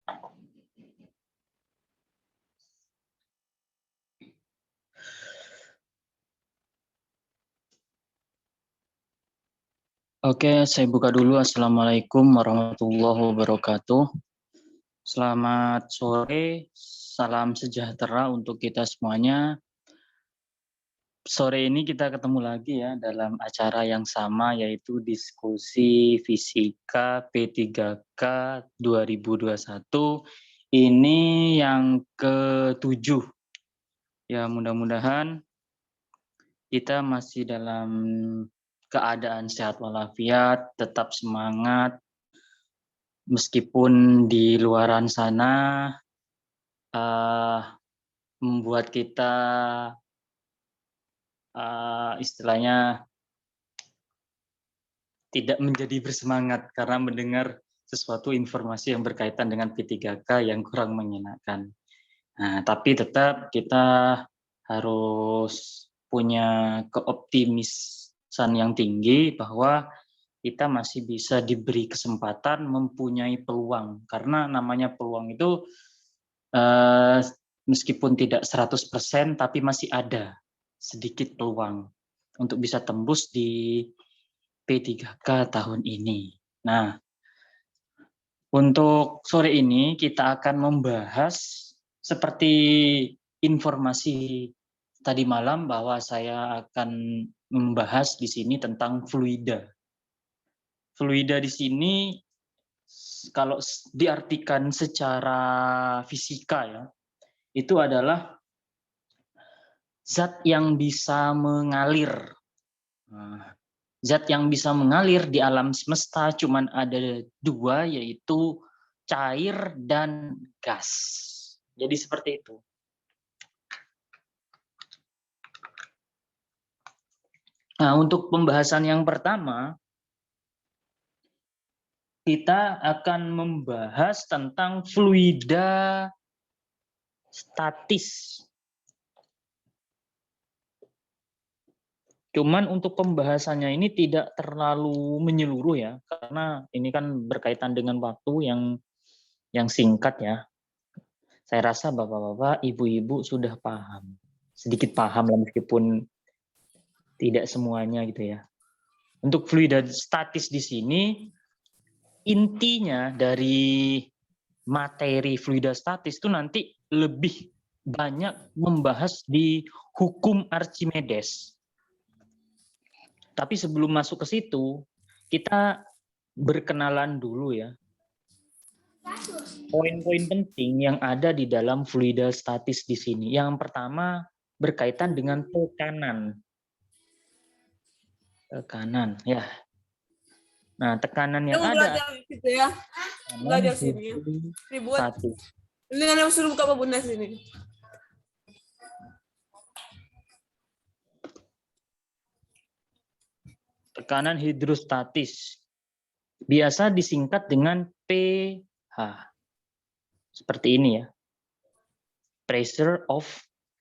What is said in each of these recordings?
Oke, saya buka dulu. Assalamualaikum warahmatullahi wabarakatuh. Selamat sore, salam sejahtera untuk kita semuanya. Sore ini kita ketemu lagi ya dalam acara yang sama, yaitu diskusi fisika P3K 2021. Ini yang ke-7. Ya, mudah-mudahan kita masih dalam keadaan sehat walafiat, tetap semangat, meskipun di luaran sana membuat kita istilahnya tidak menjadi bersemangat karena mendengar sesuatu informasi yang berkaitan dengan P3K yang kurang menyenangkan. Nah, tapi tetap kita harus punya keoptimisan yang tinggi bahwa kita masih bisa diberi kesempatan mempunyai peluang. Karena namanya peluang itu meskipun tidak 100%, tapi masih ada sedikit peluang untuk bisa tembus di P3K tahun ini. Nah, untuk sore ini kita akan membahas seperti informasi tadi malam bahwa saya akan membahas di sini tentang fluida. Fluida di sini kalau diartikan secara fisika ya, itu adalah zat yang bisa mengalir. Zat yang bisa mengalir di alam semesta cuman ada dua, yaitu cair dan gas. Jadi seperti itu. Nah, untuk pembahasan yang pertama, kita akan membahas tentang fluida statis. Cuman untuk pembahasannya ini tidak terlalu menyeluruh ya, karena ini kan berkaitan dengan waktu yang singkat ya. Saya rasa bapak-bapak, ibu-ibu sudah paham, sedikit paham lah meskipun tidak semuanya gitu ya. Untuk fluida statis di sini, intinya dari materi fluida statis itu nanti lebih banyak membahas di hukum Archimedes. Tapi sebelum masuk ke situ, kita berkenalan dulu ya. Poin-poin penting yang ada di dalam fluida statis di sini. Yang pertama berkaitan dengan tekanan. Tekanan, ya. Nah, tekanan yang ada gitu ya. Belajar sini ya. Dibuat. Ini yang suruh buka apa Bunda sini. Tekanan hidrostatis. Biasa disingkat dengan pH. Seperti ini ya. Pressure of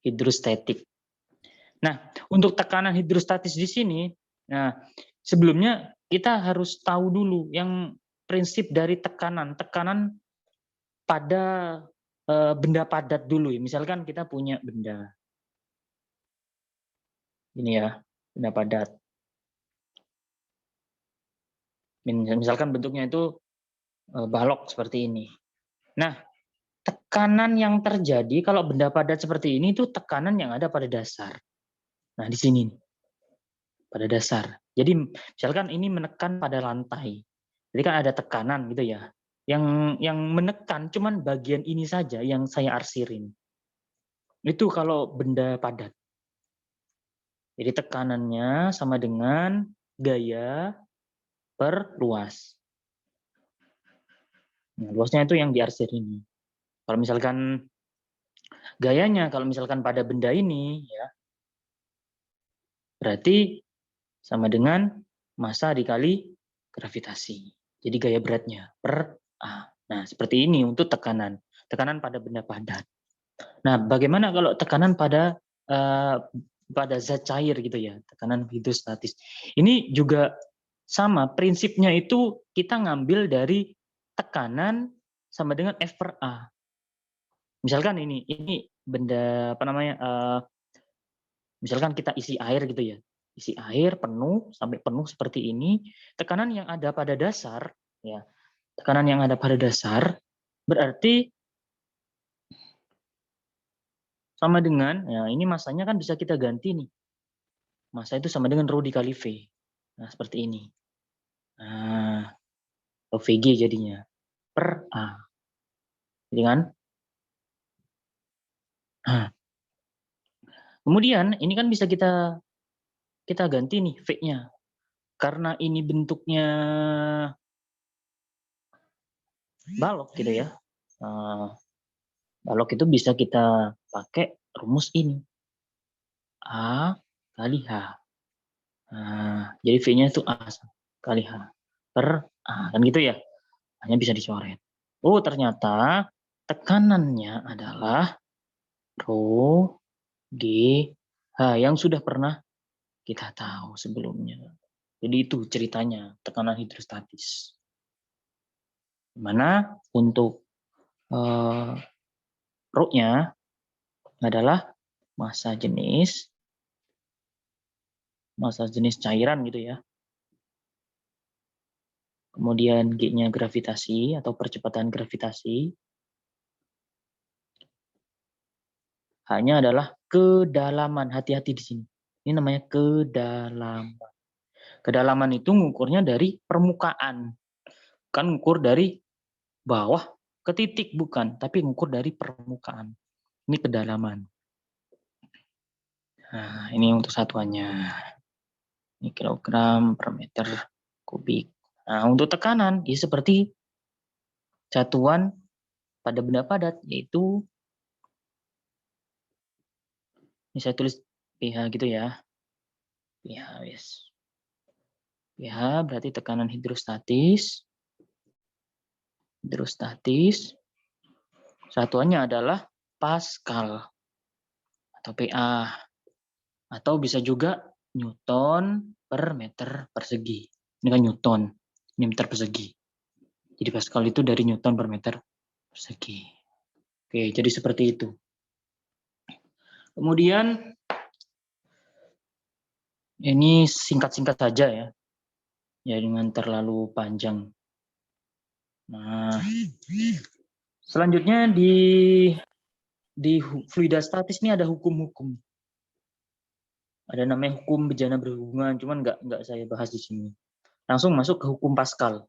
hydrostatic. Nah, untuk tekanan hidrostatis di sini, nah sebelumnya kita harus tahu dulu yang prinsip dari tekanan. Tekanan pada benda padat dulu ya. Misalkan kita punya benda. Ini ya, benda padat. Misalkan bentuknya itu balok seperti ini. Nah, tekanan yang terjadi kalau benda padat seperti ini itu tekanan yang ada pada dasar. Nah, di sini pada dasar. Jadi misalkan ini menekan pada lantai. Jadi kan ada tekanan gitu ya. Yang menekan cuman bagian ini saja yang saya arsirin. Itu kalau benda padat. Jadi tekanannya sama dengan gaya per luas. Nah, luasnya itu yang diarsir ini. Kalau misalkan gayanya, kalau misalkan pada benda ini, ya, berarti sama dengan massa dikali gravitasi. Jadi gaya beratnya per A. Nah, seperti ini untuk tekanan. Tekanan pada benda padat. Nah, bagaimana kalau tekanan pada zat cair gitu ya, tekanan hidrostatis. Ini juga sama, prinsipnya itu kita ngambil dari tekanan sama dengan F per A. Misalkan ini benda apa namanya, misalkan kita isi air gitu ya, isi air penuh sampai penuh seperti ini, tekanan yang ada pada dasar ya, tekanan yang ada pada dasar berarti sama dengan, ya ini masanya kan bisa kita ganti nih. Massa itu sama dengan Rho dikali V. Nah, seperti ini. Nah, VG jadinya per A. Jadi kan? Nah, kemudian ini kan bisa kita ganti nih V-nya. Karena ini bentuknya balok gitu ya. Balok itu bisa kita pakai rumus ini. A kali H. Nah, jadi V-nya itu A kali H per A. Kan gitu ya? Hanya bisa dicoret. Oh, ternyata tekanannya adalah Rho G H yang sudah pernah kita tahu sebelumnya. Jadi itu ceritanya tekanan hidrostatis. Dimana untuk Rho-nya adalah massa jenis cairan gitu ya. Kemudian G-nya gravitasi atau percepatan gravitasi. H-nya adalah kedalaman. Hati-hati di sini. Ini namanya kedalaman. Kedalaman itu ngukurnya dari permukaan. Kan ngukur dari bawah ke titik, bukan. Tapi ngukur dari permukaan. Ini kedalaman. Nah, ini untuk satuannya. Ini kilogram per meter kubik. Nah, untuk tekanan, ya seperti satuan pada benda padat, yaitu ini saya tulis pH gitu ya. pH, yes. pH berarti tekanan hidrostatis. Satuannya adalah Pascal atau PA. Atau bisa juga Newton per meter persegi. Ini kan Newton, ini meter persegi. Jadi Pascal itu dari Newton per meter persegi. Oke, jadi seperti itu. Kemudian ini singkat-singkat saja ya. Ya dengan terlalu panjang. Nah, selanjutnya di fluida statis ini ada hukum-hukum. Ada namanya hukum bejana berhubungan, cuman nggak saya bahas di sini. Langsung masuk ke hukum Pascal.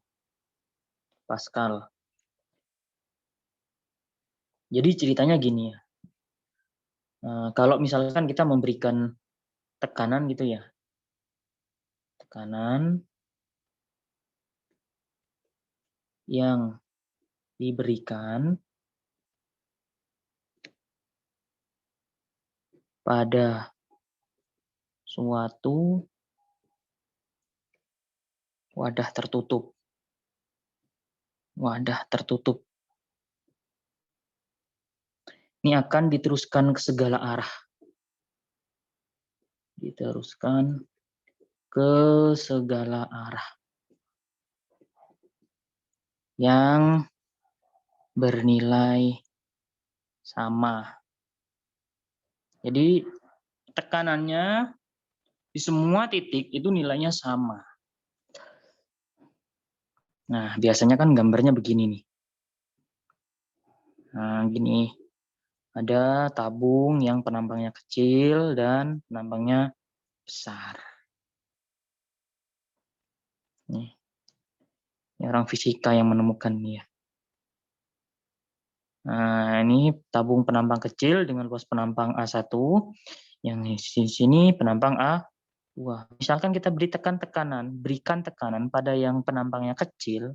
Jadi ceritanya gini ya. Kalau misalkan kita memberikan tekanan gitu ya. Tekanan yang diberikan pada suatu wadah tertutup. Ini akan diteruskan ke segala arah. Yang bernilai sama. Jadi tekanannya di semua titik itu nilainya sama. Nah, biasanya kan gambarnya begini nih. Nah, gini. Ada tabung yang penampangnya kecil dan penampangnya besar. Nih. Ini orang fisika yang menemukan ini ya. Nah, ini tabung penampang kecil dengan luas penampang A1. Yang di sini penampang A2. Misalkan kita berikan tekanan pada yang penampangnya kecil.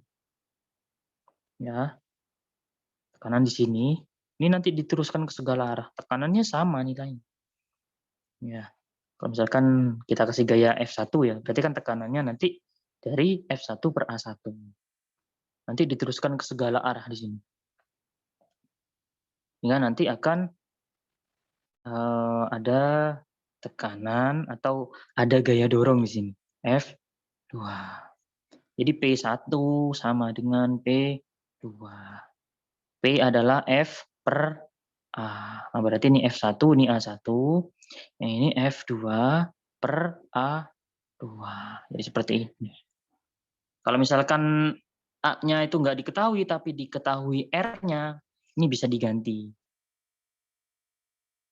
Ya. Tekanan di sini. Ini nanti diteruskan ke segala arah. Tekanannya sama nilainya. Ya. Kalau misalkan kita kasih gaya F1 ya, berarti kan tekanannya nanti dari F1 per A1. Nanti diteruskan ke segala arah di sini. Sehingga nanti akan ada tekanan atau ada gaya dorong di sini. F2. Jadi P1 sama dengan P2. P adalah F per A. Nah, berarti ini F1, ini A1. Yang ini F2 per A2. Jadi seperti ini. Kalau misalkan A-nya itu nggak diketahui, tapi diketahui R-nya, ini bisa diganti.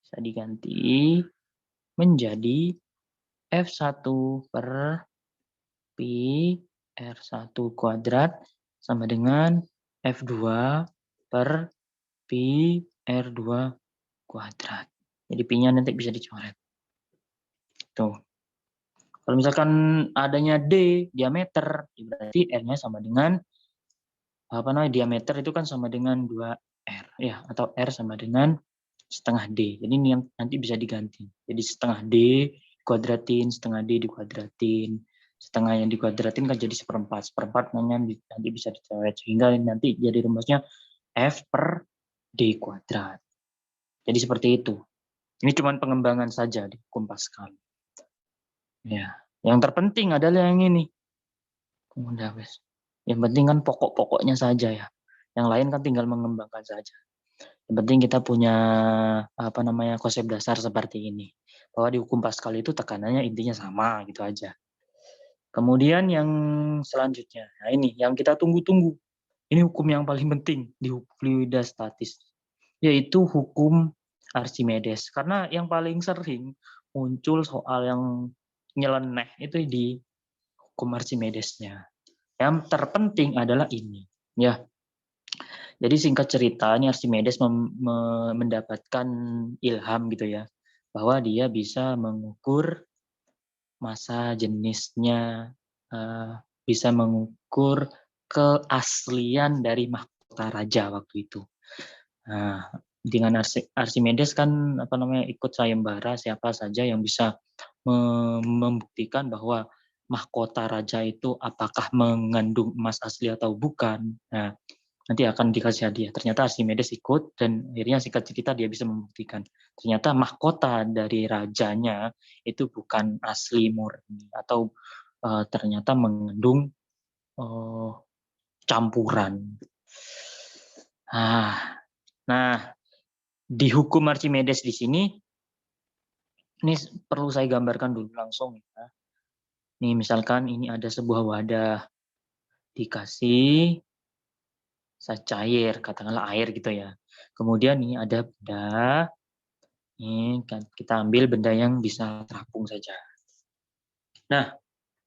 Bisa diganti menjadi F1 per Pi R1 kuadrat sama dengan F2 per Pi R2 kuadrat. Jadi Pi-nya nanti bisa dicoret. Tuh. Kalau misalkan adanya D, diameter, berarti R-nya sama dengan, diameter itu kan sama dengan 2R, ya, atau R sama dengan setengah D. Jadi ini yang nanti bisa diganti. Jadi setengah D kuadratin, setengah D dikuadratin. Setengah yang dikuadratin kan jadi seperempat. Seperempat nanti bisa dicoret. Sehingga nanti jadi rumusnya F per D kuadrat. Jadi seperti itu. Ini cuma pengembangan saja di hukum Pascal. Ya, yang terpenting adalah yang ini. Yang penting kan pokok-pokoknya saja ya. Yang lain kan tinggal mengembangkan saja. Yang penting kita punya konsep dasar seperti ini. Bahwa di hukum Pascal itu tekanannya intinya sama gitu aja. Kemudian yang selanjutnya, nah ini yang kita tunggu-tunggu. Ini hukum yang paling penting di fluidas statis, yaitu hukum Archimedes. Karena yang paling sering muncul soal yang nyeleneh itu di hukum Archimedesnya. Yang terpenting adalah ini, ya. Jadi singkat cerita, ini Archimedes mendapatkan ilham gitu ya, bahwa dia bisa mengukur massa jenisnya, bisa mengukur keaslian dari mahkota raja waktu itu. Nah, dengan Archimedes kan ikut sayembara siapa saja yang bisa membuktikan bahwa mahkota raja itu apakah mengandung emas asli atau bukan. Nah, nanti akan dikasih hadiah. Ternyata Archimedes ikut dan akhirnya singkat cerita dia bisa membuktikan. Ternyata mahkota dari rajanya itu bukan asli murni atau ternyata mengandung campuran. Nah, di hukum Archimedes di sini, ini perlu saya gambarkan dulu langsung ya. Nih misalkan ini ada sebuah wadah dikasih zat cair, katakanlah air gitu ya. Kemudian ini ada benda, ini kita ambil benda yang bisa terapung saja. Nah,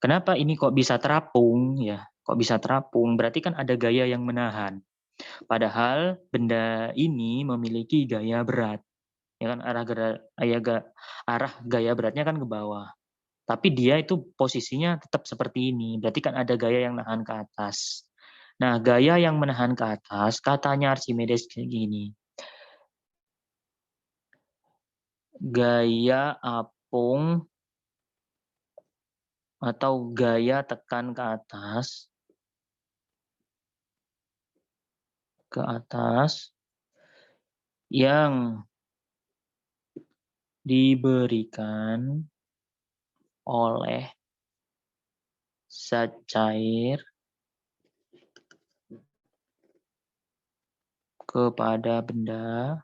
kenapa ini kok bisa terapung ya? Kok bisa terapung? Berarti kan ada gaya yang menahan. Padahal benda ini memiliki gaya berat. Ya kan arah gaya beratnya kan ke bawah. Tapi dia itu posisinya tetap seperti ini. Berarti kan ada gaya yang menahan ke atas. Nah, gaya yang menahan ke atas, katanya Archimedes kayak gini. Gaya apung atau gaya tekan ke atas yang diberikan oleh zat cair kepada benda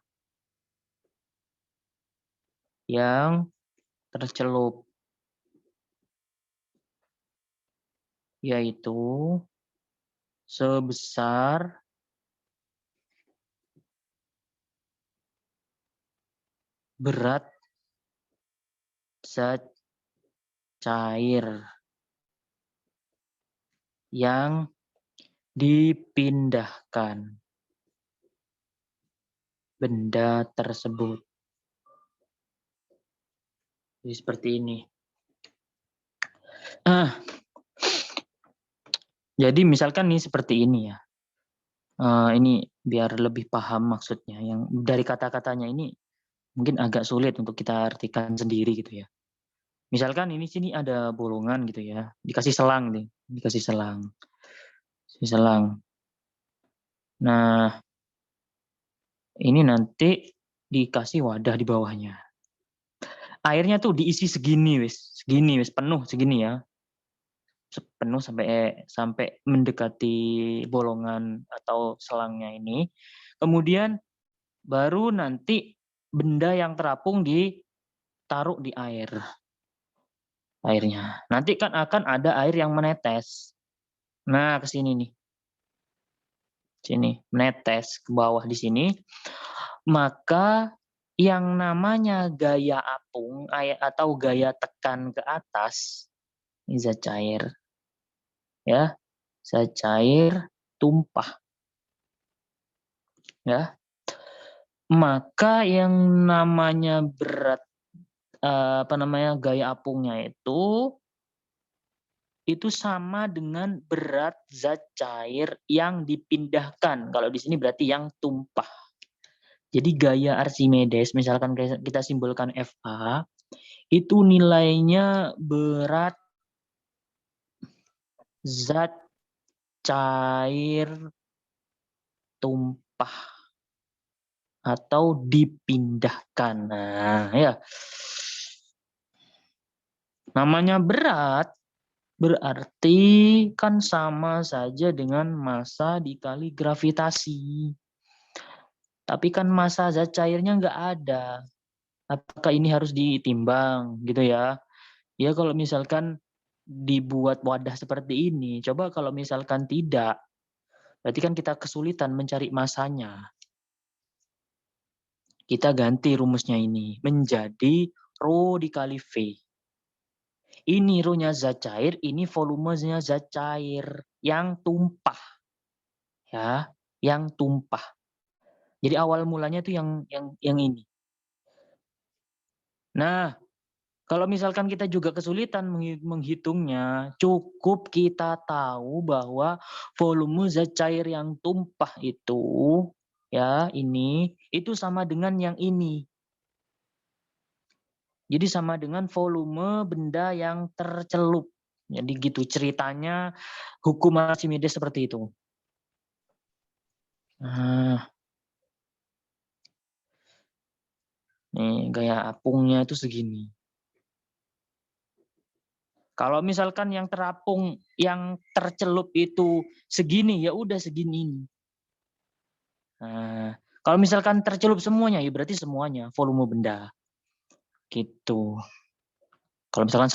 yang tercelup, yaitu sebesar berat zat cair yang dipindahkan benda tersebut. Jadi seperti ini. Jadi misalkan nih seperti ini ya. Ini biar lebih paham maksudnya. Yang dari kata-katanya ini mungkin agak sulit untuk kita artikan sendiri gitu ya. Misalkan ini sini ada bolongan gitu ya, dikasih selang nih, dikasih selang. Nah, ini nanti dikasih wadah di bawahnya. Airnya tuh diisi segini wis, penuh segini ya. Penuh sampai mendekati bolongan atau selangnya ini. Kemudian baru nanti benda yang terapung ditaruh di airnya. Nanti kan akan ada air yang menetes. Nah, ke sini nih. Sini, menetes ke bawah di sini. Maka yang namanya gaya apung atau gaya tekan ke atas, ini zat cair. Ya, zat cair tumpah. Ya. Maka yang namanya berat gaya apungnya itu sama dengan berat zat cair yang dipindahkan. Kalau di sini berarti yang tumpah. Jadi gaya Archimedes, misalkan kita simbolkan Fa, itu nilainya berat zat cair tumpah atau dipindahkan. Nah, ya. Namanya berat berarti kan sama saja dengan massa dikali gravitasi. Tapi kan massa zat cairnya nggak ada. Apakah ini harus ditimbang gitu ya? Ya kalau misalkan dibuat wadah seperti ini, coba kalau misalkan tidak, berarti kan kita kesulitan mencari massanya. Kita ganti rumusnya ini menjadi rho dikali V. Ini rho-nya zat cair, ini volumenya zat cair yang tumpah. Ya, yang tumpah. Jadi awal mulanya itu yang ini. Nah, kalau misalkan kita juga kesulitan menghitungnya, cukup kita tahu bahwa volume zat cair yang tumpah itu, ya ini, itu sama dengan yang ini. Jadi sama dengan volume benda yang tercelup. Jadi gitu ceritanya hukum Archimedes seperti itu. Nah, nih gaya apungnya itu segini. Kalau misalkan yang terapung, yang tercelup itu segini, ya udah segini. Nah, kalau misalkan tercelup semuanya, ya berarti semuanya volume benda. Gitu. Kalau misalkan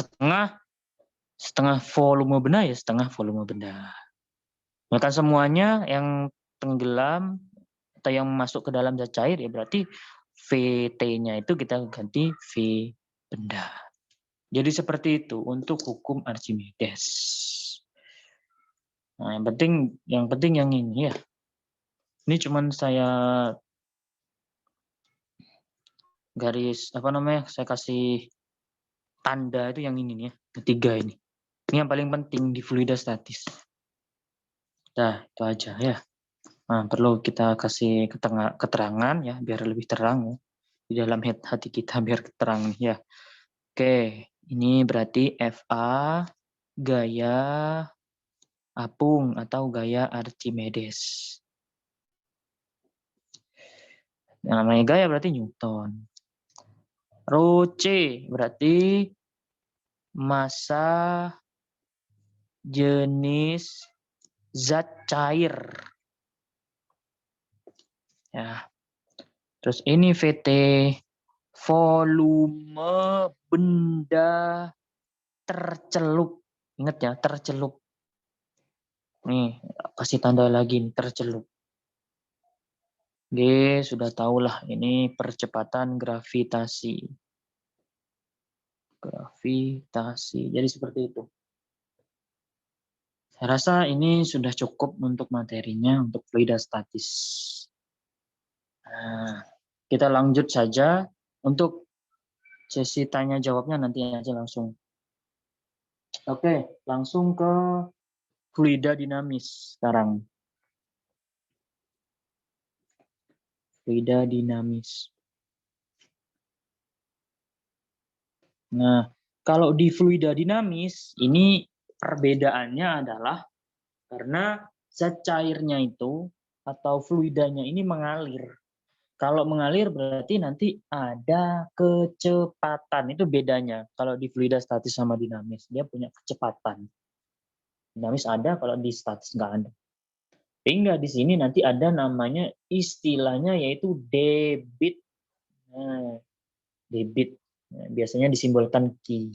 setengah volume benda, ya setengah volume benda. Misalkan semuanya yang tenggelam atau yang masuk ke dalam zat cair, ya berarti VT-nya itu kita ganti V benda. Jadi seperti itu untuk hukum Archimedes. Nah, yang penting yang ini ya. Ini cuman saya saya kasih tanda itu yang ini nih ya, ketiga ini. Ini yang paling penting di fluidostatis. Nah, itu aja ya. Nah, perlu kita kasih keterangan ya, biar lebih terang ya. Di dalam hati kita biar terang ya. Oke, ini berarti Fa gaya apung atau gaya Archimedes. Yang namanya gaya berarti Newton. Rho C berarti massa jenis zat cair. Ya. Terus ini VT volume benda tercelup. Ingat ya, tercelup. Nih, kasih tanda lagi nih, tercelup. G sudah tahulah ini percepatan gravitasi. Gravitasi. Jadi seperti itu. Saya rasa ini sudah cukup untuk materinya untuk fluidostatis. Nah, kita lanjut saja untuk sesi tanya jawabnya nanti aja langsung. Oke, langsung ke fluida dinamis sekarang. Fluida dinamis. Nah, kalau di fluida dinamis ini perbedaannya adalah karena zat cairnya itu atau fluidanya ini mengalir. Kalau mengalir berarti nanti ada kecepatan. Itu bedanya. Kalau di fluida statis sama dinamis, dia punya kecepatan. Dinamis ada, kalau di statis nggak ada. Sehingga di sini nanti ada namanya istilahnya yaitu debit. Nah, debit. Nah, biasanya disimbolkan Q.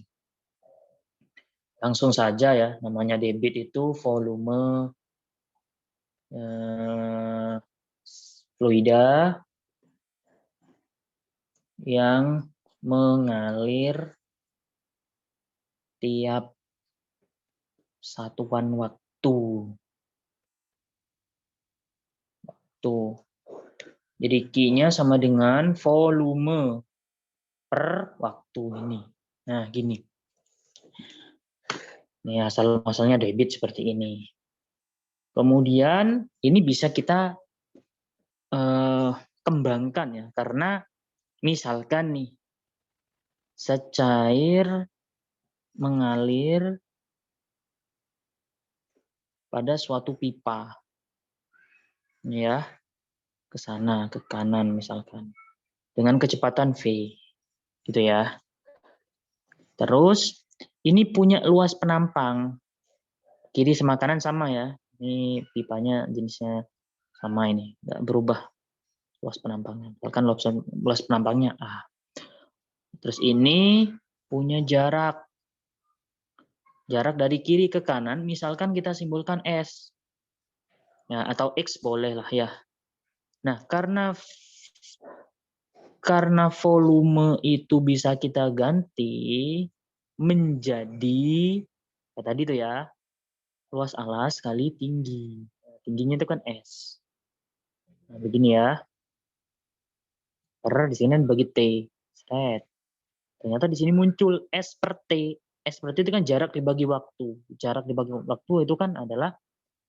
Langsung saja ya, namanya debit itu volume fluida yang mengalir tiap satuan waktu. Tuh. Jadi Q-nya sama dengan volume per waktu ini. Nah, gini. Ini asal-masalnya debit seperti ini. Kemudian ini bisa kita kembangkan ya, karena misalkan nih secair mengalir pada suatu pipa, ya, ke sana, ke kanan misalkan, dengan kecepatan V, gitu ya. Terus ini punya luas penampang, kiri sama kanan sama ya. Ini pipanya jenisnya sama ini, nggak berubah luas penampangnya. Misalkan luas penampangnya A. Terus ini punya jarak dari kiri ke kanan, misalkan kita simbolkan S. Ya, atau X boleh lah ya. Nah, karena volume itu bisa kita ganti menjadi tadi itu ya, luas alas kali tinggi. Tingginya itu kan S. Nah, begini ya. Per di sini dibagi T. Set. Ternyata di sini muncul S per T. S per T itu kan jarak dibagi waktu. Jarak dibagi waktu itu kan adalah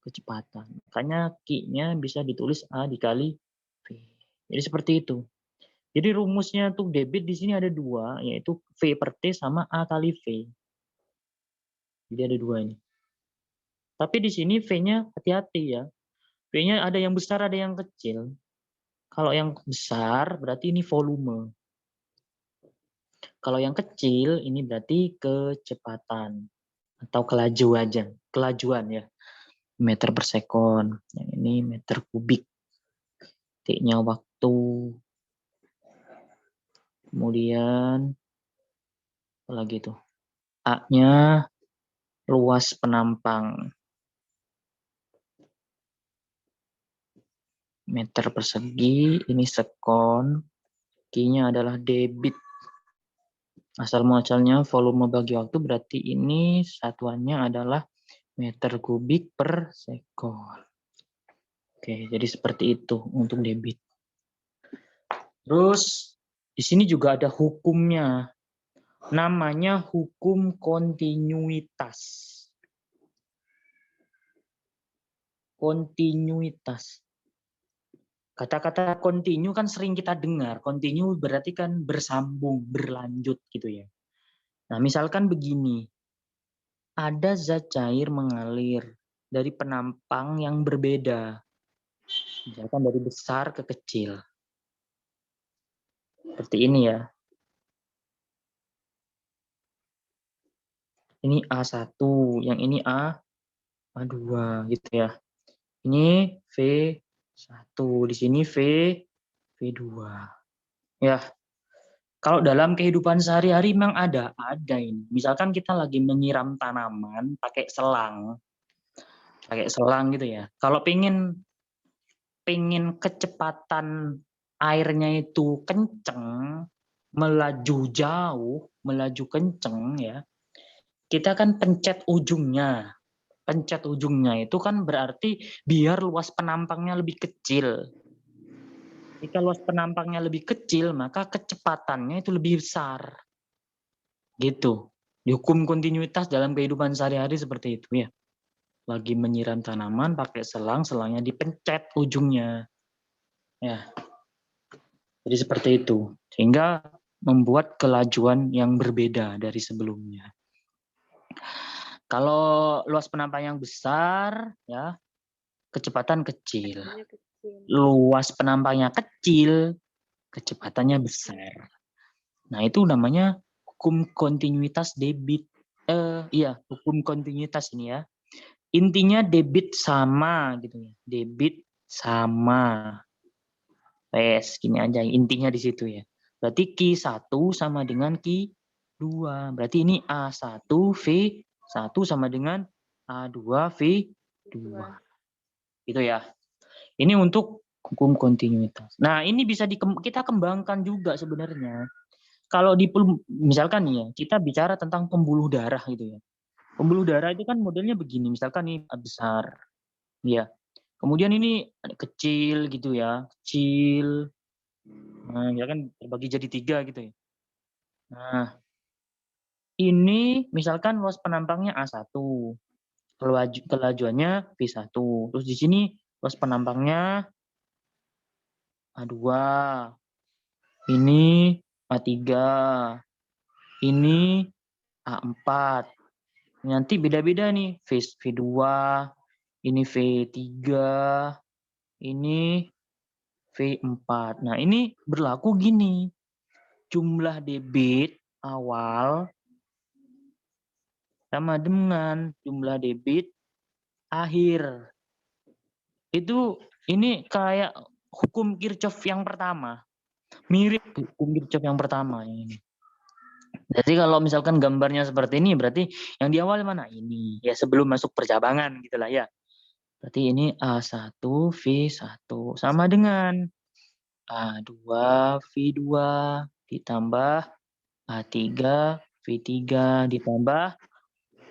kecepatan. Makanya Q-nya bisa ditulis A dikali V. Jadi seperti itu. Jadi rumusnya untuk debit di sini ada dua, yaitu V per T sama A kali V. Jadi ada dua ini. Tapi di sini V-nya hati-hati ya. V-nya ada yang besar, ada yang kecil. Kalau yang besar berarti ini volume. Kalau yang kecil ini berarti kecepatan atau kelajuan ya. Meter per sekon. Yang ini meter kubik. T-nya waktu. Kemudian apa lagi tuh? A-nya luas penampang. Meter persegi, ini sekon. Q-nya adalah debit. Asal muasalnya volume bagi waktu berarti ini satuannya adalah meter kubik per sekon. Oke, jadi seperti itu untuk debit. Terus di sini juga ada hukumnya. Namanya hukum kontinuitas. Kontinuitas. Kata-kata kontinu kan sering kita dengar. Kontinu berarti kan bersambung, berlanjut gitu ya. Nah, misalkan begini. Ada zat cair mengalir dari penampang yang berbeda. Misalkan dari besar ke kecil. Seperti ini ya. Ini A1, yang ini A2 gitu ya. Ini V1, di sini V2. Ya, kalau dalam kehidupan sehari-hari memang ada ini. Misalkan kita lagi menyiram tanaman pakai selang gitu ya. Kalau pengen kecepatan airnya itu kenceng, melaju jauh, melaju kenceng ya, kita kan pencet ujungnya. Pencet ujungnya itu kan berarti biar luas penampangnya lebih kecil. Jika luas penampangnya lebih kecil, maka kecepatannya itu lebih besar. Gitu. Di hukum kontinuitas dalam kehidupan sehari-hari seperti itu ya. Lagi menyiram tanaman pakai selang, selangnya dipencet ujungnya. Ya. Jadi seperti itu. Sehingga membuat kelajuan yang berbeda dari sebelumnya. Kalau luas penampang yang besar, ya kecepatan kecil. Luas penampangnya kecil, kecepatannya besar. Nah, itu namanya hukum kontinuitas debit. Iya, hukum kontinuitas ini ya. intinya debit sama gitu ya. Debit sama. Gini aja intinya di situ ya. Berarti Q1 sama dengan Q2. Berarti ini A1 V1 sama dengan A2 V2. Gitu ya. Ini untuk hukum kontinuitas. Nah, ini bisa kita kembangkan juga sebenarnya. Kalau misalkan nih ya, kita bicara tentang pembuluh darah gitu ya. Pembuluh darah itu kan modelnya begini, misalkan ini besar. Ya. Kemudian ini kecil gitu ya, kecil. Nah, ya kan terbagi jadi 3 gitu ya. Nah, ini misalkan luas penampangnya A1, kelajuannya V1. Terus di sini luas penampangnya A2, ini A3, ini A4. Nanti beda-beda nih, V2, ini V3, ini V4. Nah, ini berlaku gini. Jumlah debit awal sama dengan jumlah debit akhir. Ini kayak hukum Kirchhoff yang pertama. Mirip hukum Kirchhoff yang pertama ini. Jadi kalau misalkan gambarnya seperti ini, berarti yang di awal mana? Ini. Ya sebelum masuk percabangan gitulah ya. Berarti ini A1 V1 sama dengan A2 V2 ditambah A3 V3 ditambah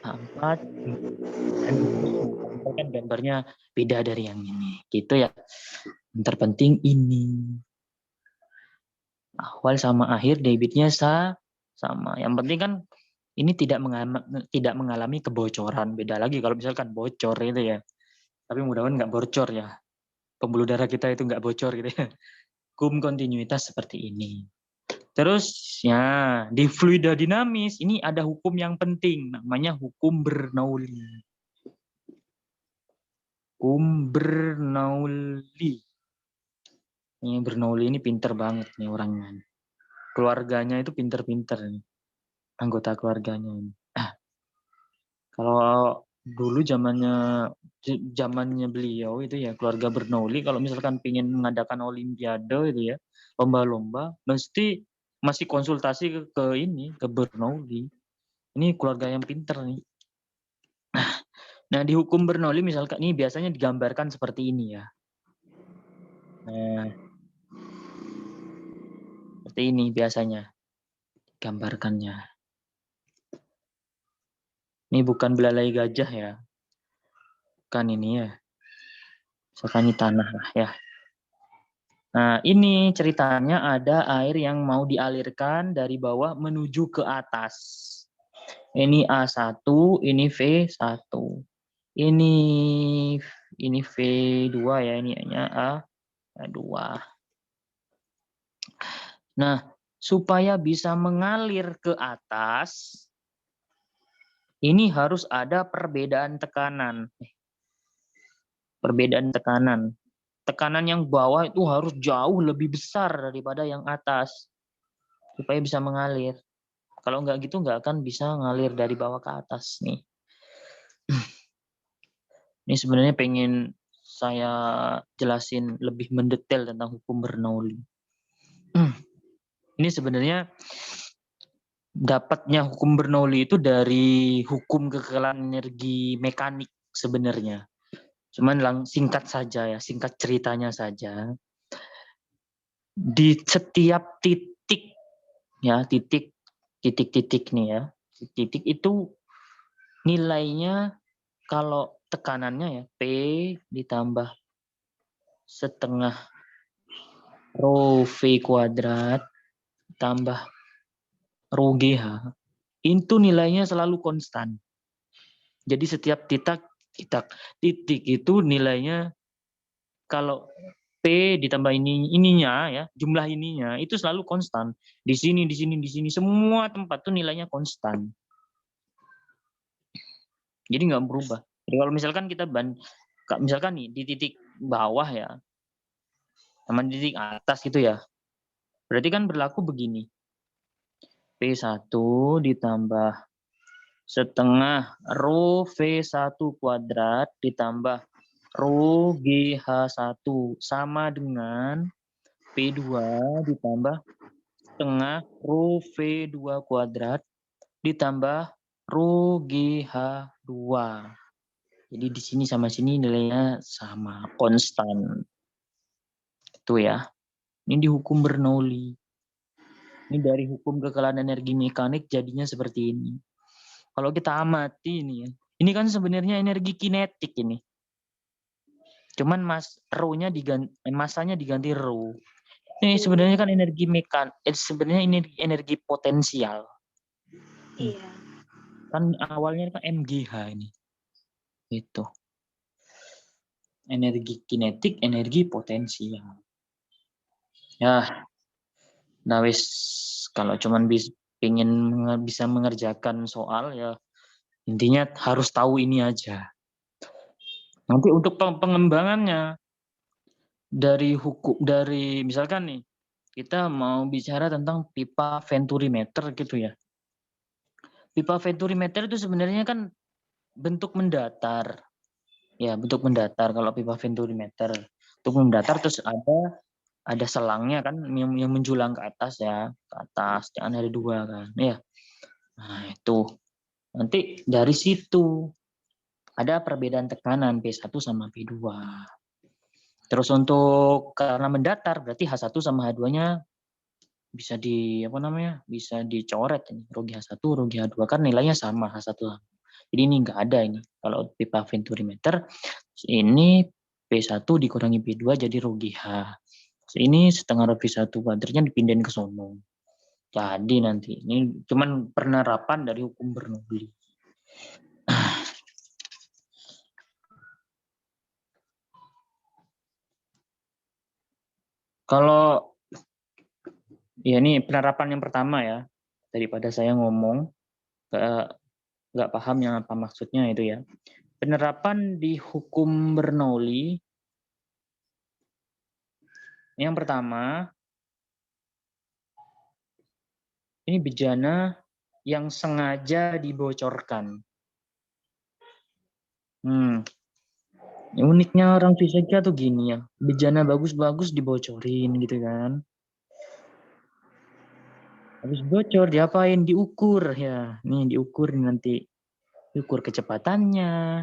A4 kan gambarnya beda dari yang ini. Gitu ya. Yang terpenting ini. Awal sama akhir debitnya sama. Yang penting kan ini tidak mengalami kebocoran. Beda lagi kalau misalkan bocor itu ya. Tapi mudah-mudahan nggak bocor ya. Pembuluh darah kita itu nggak bocor gitu ya. Hukum kontinuitas seperti ini. Terus ya di fluida dinamis ini ada hukum yang penting namanya hukum Bernoulli. Hukum Bernoulli. Ini Bernoulli ini pinter banget nih orangnya. Keluarganya itu pinter-pinter nih. Anggota keluarganya ini. Kalau dulu zamannya beliau itu ya keluarga Bernoulli kalau misalkan ingin mengadakan olimpiade itu ya lomba-lomba mesti masih konsultasi ke Bernoulli. Ini keluarga yang pinter nih. Nah di hukum Bernoulli misalkan ini biasanya digambarkan seperti ini ya. Nah, seperti ini biasanya gambarkannya. Ini bukan belalai gajah ya. Bukan ini ya. Misalkan ini tanah lah ya. Nah, ini ceritanya ada air yang mau dialirkan dari bawah menuju ke atas. Ini A1, ini V1. Ini V2 ya, ini hanya A2. Nah, supaya bisa mengalir ke atas, ini harus ada perbedaan tekanan. Perbedaan tekanan. Tekanan yang bawah itu harus jauh lebih besar daripada yang atas. Supaya bisa mengalir. Kalau nggak gitu nggak akan bisa ngalir dari bawah ke atas nih. Ini sebenarnya pengen saya jelasin lebih mendetail tentang hukum Bernoulli. Ini sebenarnya dapatnya hukum Bernoulli itu dari hukum kekekalan energi mekanik sebenarnya. Cuman singkat saja ya, singkat ceritanya saja. Di setiap titik ya, titik nih ya. Titik itu nilainya kalau tekanannya ya P ditambah setengah rho V kuadrat tambah rho GH itu nilainya selalu konstan. Jadi setiap titik itu nilainya kalau P ditambah ininya ya, jumlah ininya itu selalu konstan. Di sini semua tempat tuh nilainya konstan. Jadi nggak berubah. Jadi kalau misalkan misalkan nih di titik bawah ya, sama di titik atas gitu ya, berarti kan berlaku begini. P1 ditambah setengah rho V1 kuadrat ditambah rho GH1 sama dengan P2 ditambah setengah rho V2 kuadrat ditambah rho GH2. Jadi di sini sama sini nilainya sama, konstan. Itu ya. Ini di hukum Bernoulli. Ini dari hukum kekalahan energi mekanik jadinya seperti ini. Kalau kita amati ini ya, ini kan sebenarnya energi kinetik ini. Cuman rho-nya masanya diganti rho. Ini sebenarnya kan energi sebenarnya energi potensial. Iya. Kan awalnya kan MGH ini. Itu. Energi kinetik, energi potensial. Ya. Nah wis kalau cuman pengen bisa mengerjakan soal ya intinya harus tahu ini aja. Nanti untuk pengembangannya dari misalkan nih kita mau bicara tentang pipa venturimeter gitu ya. Pipa venturimeter itu sebenarnya kan bentuk mendatar. Ya, bentuk mendatar kalau pipa venturimeter. Untuk mendatar terus ada selangnya kan yang menjulang ke atas ya, ke atas, jangan ada dua kan. Ya. Nah, itu. Nanti dari situ ada perbedaan tekanan P1 sama P2. Terus untuk karena mendatar berarti H1 sama H2-nya bisa bisa dicoret ini. Rugi H1, rugi H2 kan nilainya sama H1. Jadi ini enggak ada ini. Kalau pipa venturimeter ini P1 dikurangi P2 jadi rugi H. Ini setengah rugi 1 kuadratnya dipindahin ke sono. Jadi nanti ini cuman penerapan dari hukum Bernoulli. Kalau ya ini penerapan yang pertama ya, daripada saya ngomong nggak paham yang apa maksudnya itu ya. Penerapan di hukum Bernoulli yang pertama ini bejana yang sengaja dibocorkan. Uniknya orang fisika tuh gini ya, bejana bagus-bagus dibocorin gitu kan. Habis bocor diapain? Diukur ya. Nih diukur nanti. Diukur kecepatannya,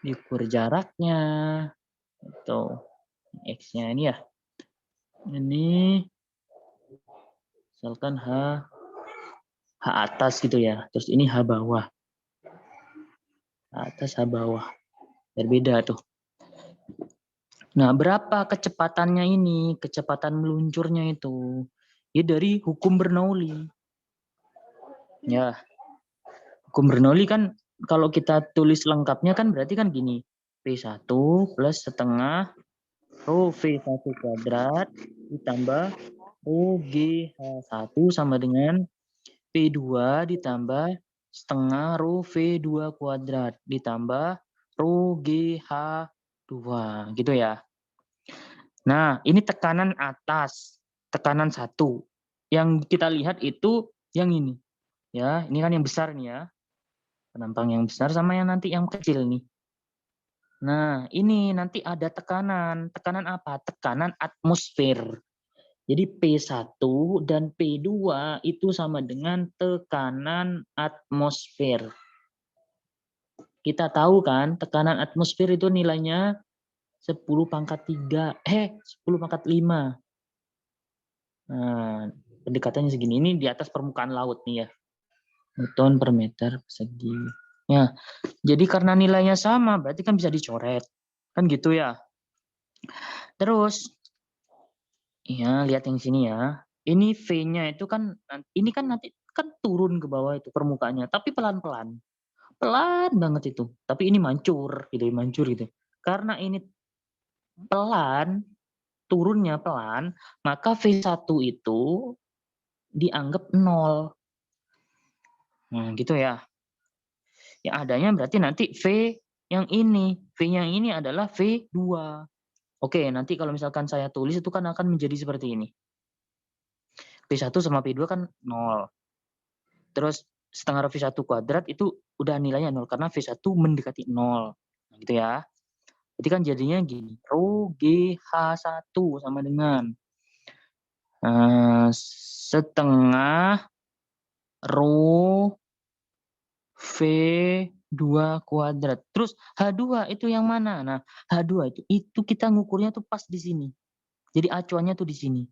diukur jaraknya. Itu X-nya ini ya. Ini misalkan H atas gitu ya. Terus ini H bawah. H atas H bawah. Berbeda tuh. Nah, berapa kecepatannya ini? Kecepatan meluncurnya itu. Ya dari hukum Bernoulli. Ya. Hukum Bernoulli kan kalau kita tulis lengkapnya kan berarti kan gini. P1 plus setengah rho V1 kuadrat ditambah rho GH1 sama dengan P2 ditambah setengah rho V2 kuadrat ditambah rho GH2 gitu ya. Nah, ini tekanan atas, tekanan 1. Yang kita lihat itu yang ini. Ya, ini kan yang besar nih ya. Penampang yang besar sama yang nanti yang kecil nih. Nah, ini nanti ada tekanan. Tekanan apa? Tekanan atmosfer. Jadi P1 dan P2 itu sama dengan tekanan atmosfer. Kita tahu kan, tekanan atmosfer itu nilainya 10 pangkat 3, 10 pangkat 5. Nah, pendekatannya segini. Ini di atas permukaan laut nih ya. Newton per meter persegi. Ya, jadi karena nilainya sama, berarti kan bisa dicoret. Kan gitu ya. Terus, ya lihat yang sini ya. Ini V-nya itu kan, ini kan nanti kan turun ke bawah itu permukaannya, tapi pelan-pelan. Pelan banget itu. Tapi ini mancur gitu. Karena ini pelan, turunnya pelan, maka V1 itu dianggap 0. Nah, gitu ya. Yang adanya berarti nanti V yang ini. V yang ini adalah V2. Oke, nanti kalau misalkan saya tulis itu kan akan menjadi seperti ini. P1 sama P2 kan 0. Terus setengah rho V1 kuadrat itu udah nilainya 0 karena V1 mendekati 0. Nah, gitu ya. Jadi kan jadinya gini, rho GH1 sama dengan setengah rho V2 kuadrat. Terus H2 itu yang mana? Nah, H2 itu kita ngukurnya tuh pas di sini. Jadi acuannya tuh di sini.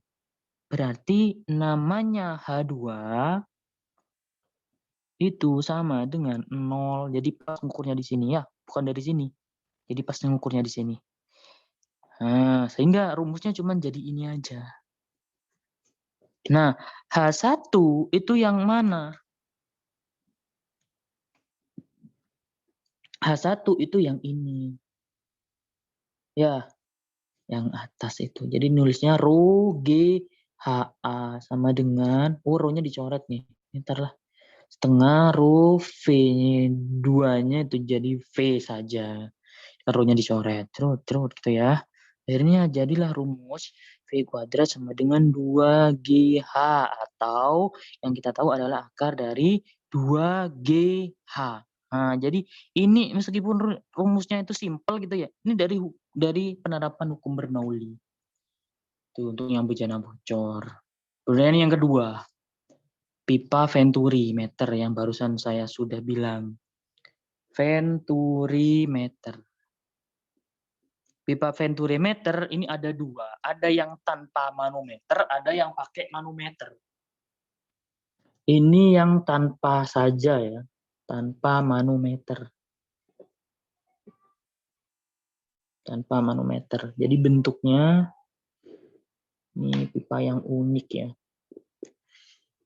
Berarti namanya H2 itu sama dengan 0. Jadi pas ngukurnya di sini ya, bukan dari sini. Jadi pas ngukurnya di sini. Nah, sehingga rumusnya cuma jadi ini aja. Nah, H1 itu yang mana? H1 itu yang ini. Ya, yang atas itu. Jadi nulisnya rho GHA sama dengan, rho-nya dicoret nih. Ntar lah. Setengah rho V2-nya itu jadi V saja. Rho-nya dicoret. Terus gitu ya. Akhirnya jadilah rumus V kuadrat sama dengan 2GH atau yang kita tahu adalah akar dari 2GH. Nah, jadi ini meskipun rumusnya itu simpel gitu ya, ini dari penerapan hukum Bernoulli. Itu untuk yang bejana bocor. Kemudian yang kedua, pipa Venturi meter yang barusan saya sudah bilang. Venturi meter. Pipa Venturimeter ini ada dua. Ada yang tanpa manometer, ada yang pakai manometer. Ini yang tanpa saja ya, tanpa manometer. Tanpa manometer. Jadi bentuknya, ini pipa yang unik ya.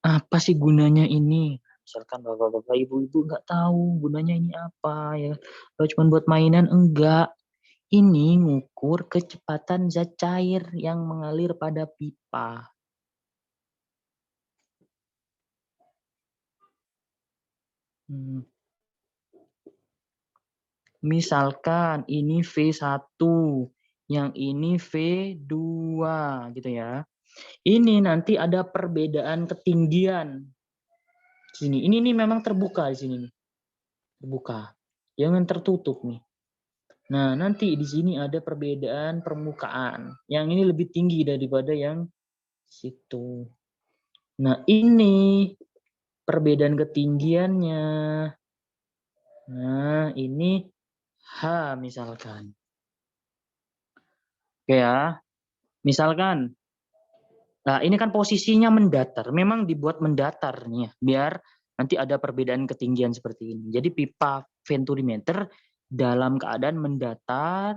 Apa sih gunanya ini? Misalkan bapak-bapak, ibu-ibu nggak tahu gunanya ini apa ya. Kalau cuma buat mainan, enggak. Ini ngukur kecepatan zat cair yang mengalir pada pipa. Misalkan ini V1, yang ini V2 gitu ya. Ini nanti ada perbedaan ketinggian. Sini, ini memang terbuka di sini nih. Terbuka. Jangan tertutup nih. Nah, nanti di sini ada perbedaan permukaan. Yang ini lebih tinggi daripada yang situ. Nah, ini perbedaan ketinggiannya. Nah, ini H misalkan. Oke ya. Misalkan, nah ini kan posisinya mendatar. Memang dibuat mendatar nih ya, biar nanti ada perbedaan ketinggian seperti ini. Jadi pipa Venturimeter dalam keadaan mendatar.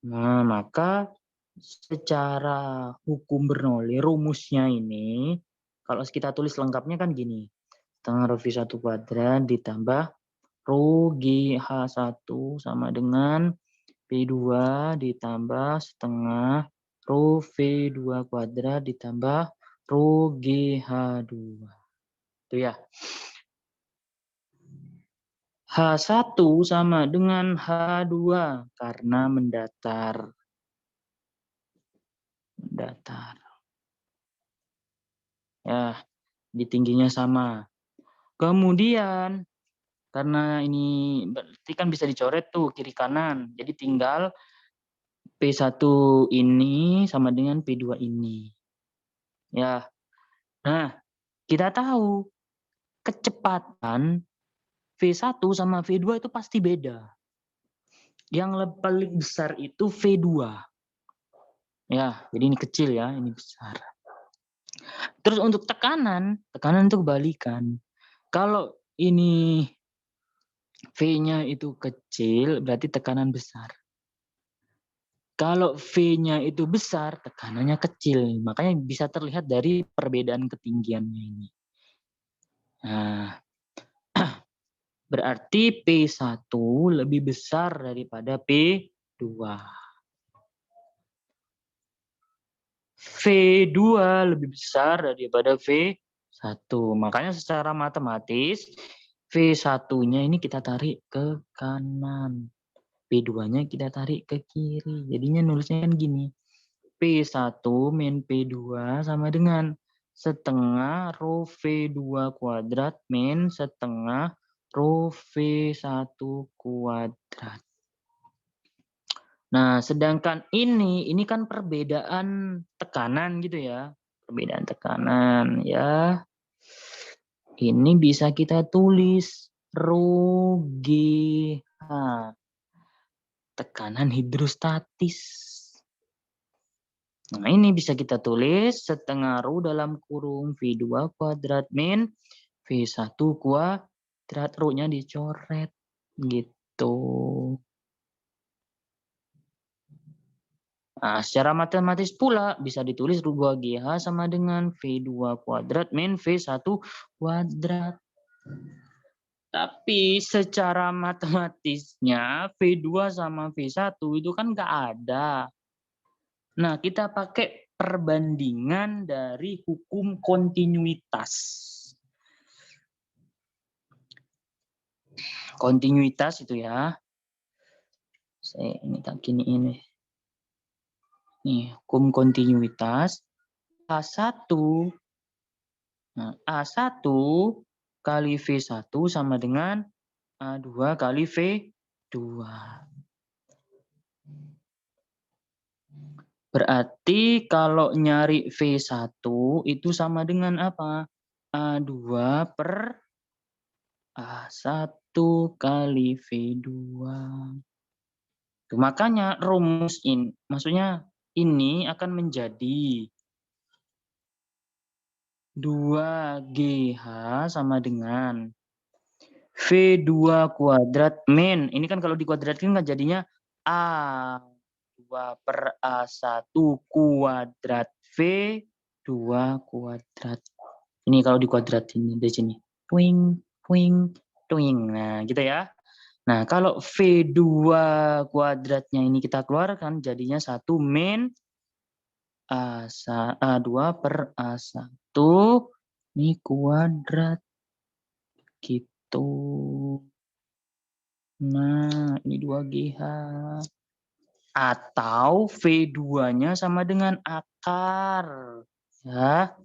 Nah, maka secara hukum Bernoulli, rumusnya ini, kalau kita tulis lengkapnya kan gini. Setengah rho V1 kuadrat ditambah rho GH1 sama dengan P2 ditambah setengah rho V2 kuadrat ditambah rho GH2. Itu ya. H1 sama dengan H2 karena mendatar. Mendatar. Ya, di tingginya sama. Kemudian, karena ini berarti kan bisa dicoret tuh kiri kanan. Jadi tinggal P1 ini sama dengan P2 ini. Ya. Nah, kita tahu kecepatan V1 sama V2 itu pasti beda. Yang paling besar itu V2. Ya, jadi ini kecil ya, ini besar. Terus untuk tekanan itu kebalikan. Kalau ini V-nya itu kecil, berarti tekanan besar. Kalau V-nya itu besar, tekanannya kecil. Makanya bisa terlihat dari perbedaan ketinggiannya ini. Nah, berarti P1 lebih besar daripada P2. V2 lebih besar daripada V1. Makanya secara matematis, V1-nya ini kita tarik ke kanan. P2-nya kita tarik ke kiri. Jadinya nulisnya kan gini. P1 min P2 sama dengan setengah rho V2 kuadrat min setengah rho V1 kuadrat. Nah, sedangkan ini kan perbedaan tekanan gitu ya. Perbedaan tekanan ya. Ini bisa kita tulis rho GH. Tekanan hidrostatis. Nah, ini bisa kita tulis setengah rho dalam kurung V2 kuadrat min V1 kuadrat. Rho-nya dicoret gitu. Nah, secara matematis pula bisa ditulis rho 2GH sama dengan V2 kuadrat min V1 kuadrat. Tapi secara matematisnya V2 sama V1 itu kan nggak ada. Nah, kita pakai perbandingan dari hukum kontinuitas. Kontinuitas itu ya. Saya ini tak gini ini. Nih, hukum kontinuitas A1. Nah, A1 kali V1 sama dengan A2 kali V2. Berarti kalau nyari V1 itu sama dengan apa? A2 per A1 kali V2. Tuh, makanya rumus ini, maksudnya ini akan menjadi 2GH sama dengan V2 kuadrat min. Ini kan kalau dikuadratkan kan jadinya A2 per A1 kuadrat V2 kuadrat. Ini kalau dikuadratin di sini. Puing, puing, puing. Nah, gitu ya. Nah, kalau V2 kuadratnya ini kita keluarkan jadinya 1 min A2 per A1 ini kuadrat gitu. Nah, ini 2GH. Atau V2-nya sama dengan akar. Ya.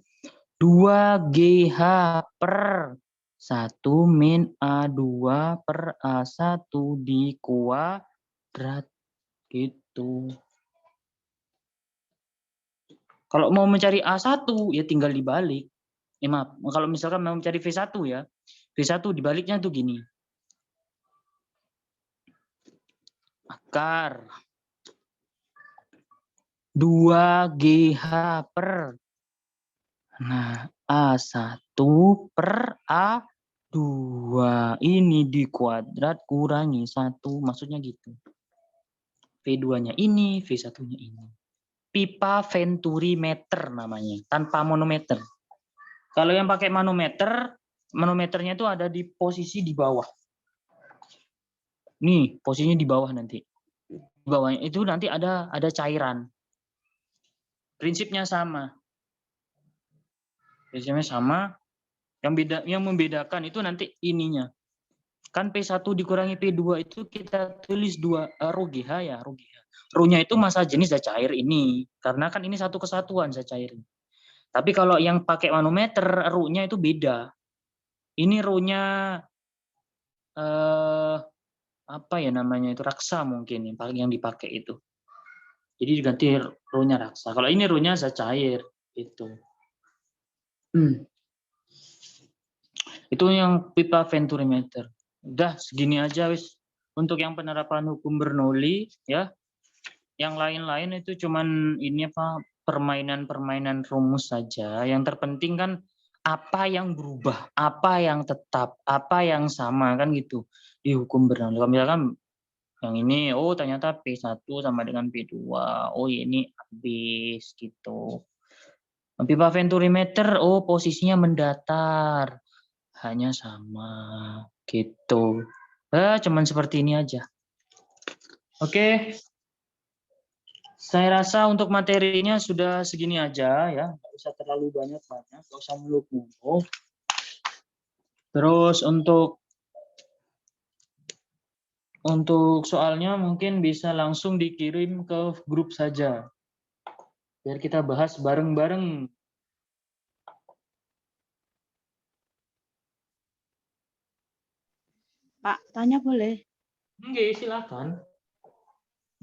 2GH per 1 min A2 per A1 dikuadrat. Gitu. Kalau mau mencari A1 ya tinggal dibalik. Maaf, kalau misalkan mau mencari V1 ya. V1 dibaliknya tuh gini. Akar 2GH per. Nah, A1 per A2. Ini dikuadrat kurangi 1. Maksudnya gitu. V2-nya ini, V1-nya ini. Pipa venturimeter namanya. Tanpa manometer. Kalau yang pakai manometer, manometernya itu ada di posisi di bawah. Nih, posisinya di bawah nanti. Di bawahnya itu nanti ada cairan. Prinsipnya sama. Prinsipnya sama. Yang membedakan itu nanti ininya. Kan P1 dikurangi P2 itu kita tulis 2 rho GH ya, rho GH. Rho-nya itu massa jenis zat cair ini. Karena kan ini satu kesatuan zat cair. Tapi kalau yang pakai manometer, rho-nya itu beda. Ini rho-nya apa ya namanya itu, raksa mungkin yang dipakai itu. Jadi diganti rho-nya raksa. Kalau ini rho-nya zat cair itu. Itu yang pipa venturimeter. Udah segini aja wis untuk yang penerapan hukum Bernoulli ya. Yang lain-lain itu cuman ini apa, permainan-permainan rumus saja. Yang terpenting kan apa yang berubah, apa yang tetap, apa yang sama kan gitu di hukum Bernoulli. Kalau misalkan yang ini, oh ternyata P1 sama dengan P2, oh ini habis gitu. Pipa venturimeter, oh posisinya mendatar, hanya sama gitu. Cuman seperti ini aja. Oke. Saya rasa untuk materinya sudah segini aja ya, nggak usah terlalu banyak-banyak, nggak usah muluk-muluk. Terus untuk soalnya mungkin bisa langsung dikirim ke grup saja, biar kita bahas bareng-bareng. Pak, tanya boleh? Oke, silakan.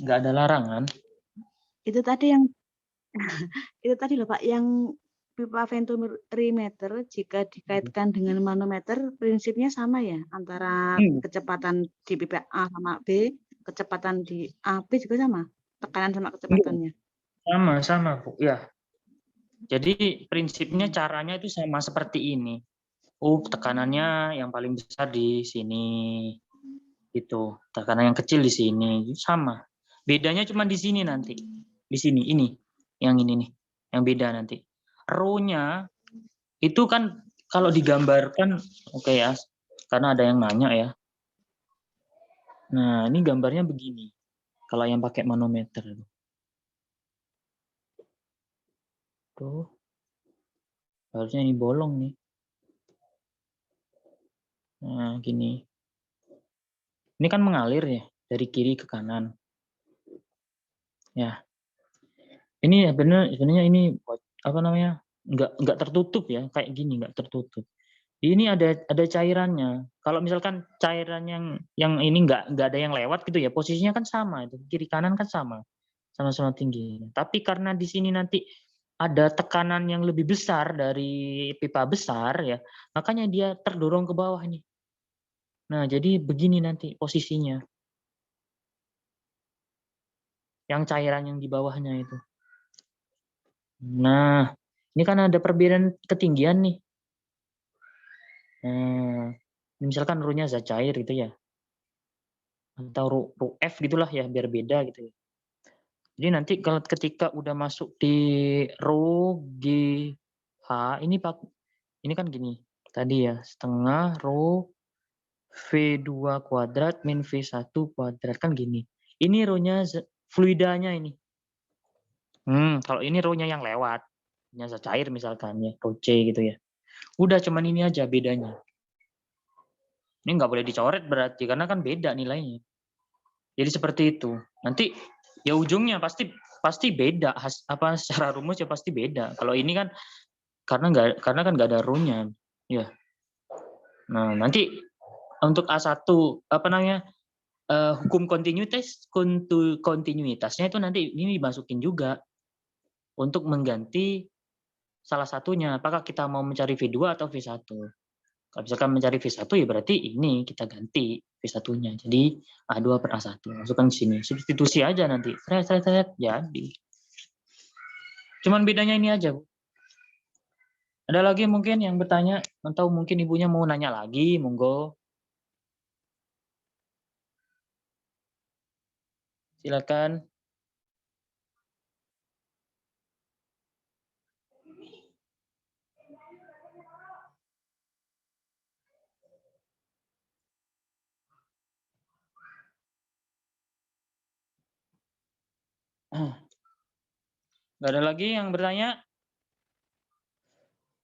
Nggak ada larangan. Itu tadi yang itu tadi loh Pak, yang pipa ventometer jika dikaitkan dengan manometer prinsipnya sama ya antara kecepatan di pipa A sama B, kecepatan di A, B juga sama, tekanan sama kecepatannya. Sama, Bu. Ya. Jadi prinsipnya caranya itu sama seperti ini. Tekanannya yang paling besar di sini. Gitu. Tekanan yang kecil di sini. Sama. Bedanya cuma di sini nanti. Di sini, ini. Yang ini nih. Yang beda nanti. Rho-nya itu kan kalau digambarkan, oke ya, karena ada yang nanya ya. Nah, ini gambarnya begini. Kalau yang pakai manometer. Tuh. Harusnya ini bolong nih. Nah, gini. Ini kan mengalir ya dari kiri ke kanan. Ya. Ini sebenarnya ini apa namanya? Enggak tertutup ya, kayak gini enggak tertutup. Ini ada cairannya. Kalau misalkan cairan yang ini enggak ada yang lewat gitu ya, posisinya kan sama itu. Kiri kanan kan sama. Sama-sama tinggi. Tapi karena di sini nanti ada tekanan yang lebih besar dari pipa besar ya, makanya dia terdorong ke bawah nih. Nah, jadi begini nanti posisinya. Yang cairan yang di bawahnya itu. Nah, ini kan ada perbedaan ketinggian nih. Nah, misalkan Rho-nya zat cair gitu ya. Atau Rho F gitulah ya, biar beda gitu ya. Jadi nanti kalau ketika udah masuk di Rho G H, ini kan gini. Tadi ya, setengah Rho V2 kuadrat min V1 kuadrat. Kan gini. Ini Rho-nya fluidanya ini. Kalau ini Rho-nya yang lewat. Zat cair misalkan ya, Rho C gitu ya. Udah cuman ini aja bedanya. Ini nggak boleh dicoret berarti, karena kan beda nilainya. Jadi seperti itu. Nanti ya ujungnya pasti beda. Secara rumus ya pasti beda. Kalau ini kan karena kan nggak ada Rho-nya. Ya. Nah, nanti untuk A1 apa namanya? Hukum kontinuitasnya itu nanti ini dimasukin juga untuk mengganti salah satunya. Apakah kita mau mencari V2 atau V1? Kalau misalkan mencari V1 ya berarti ini kita ganti V1-nya. Jadi A2 per A1. Masukkan di sini. Substitusi aja nanti. Jadi. Cuman bedanya ini aja, Bu. Ada lagi mungkin yang bertanya? Atau mungkin ibunya mau nanya lagi? Monggo. Silakan. Nggak ada lagi yang bertanya?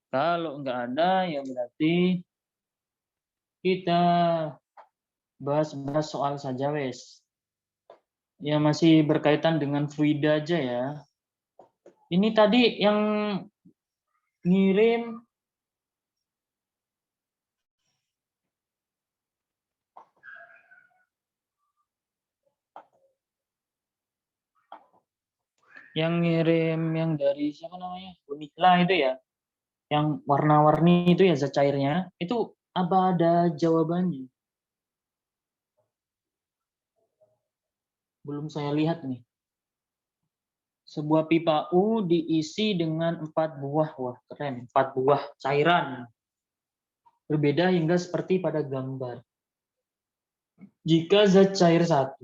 Kalau nggak ada, ya berarti kita bahas soal saja, wes. Ya masih berkaitan dengan fluida aja ya. Ini tadi yang ngirim yang dari siapa namanya? Unikla itu ya. Yang warna-warni itu ya zat cairnya. Itu apa ada jawabannya? Belum saya lihat nih. Sebuah pipa U diisi dengan 4 buah, wah keren, 4 buah cairan. Berbeda hingga seperti pada gambar. Jika zat cair 1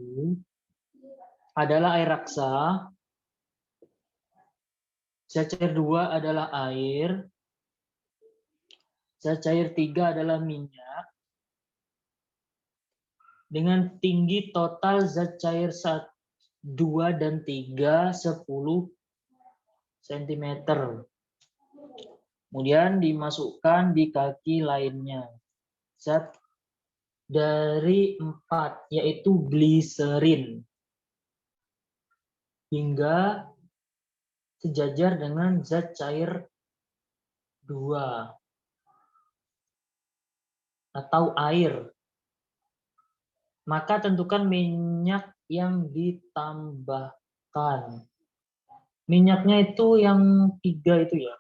adalah air raksa, zat cair 2 adalah air, zat cair 3 adalah minyak, dengan tinggi total zat cair 2 dan 3 10 cm. Kemudian dimasukkan di kaki lainnya. Zat dari 4, yaitu gliserin. Hingga sejajar dengan zat cair 2 atau air. maka tentukan minyak yang ditambahkan. Minyaknya itu yang 3 itu ya.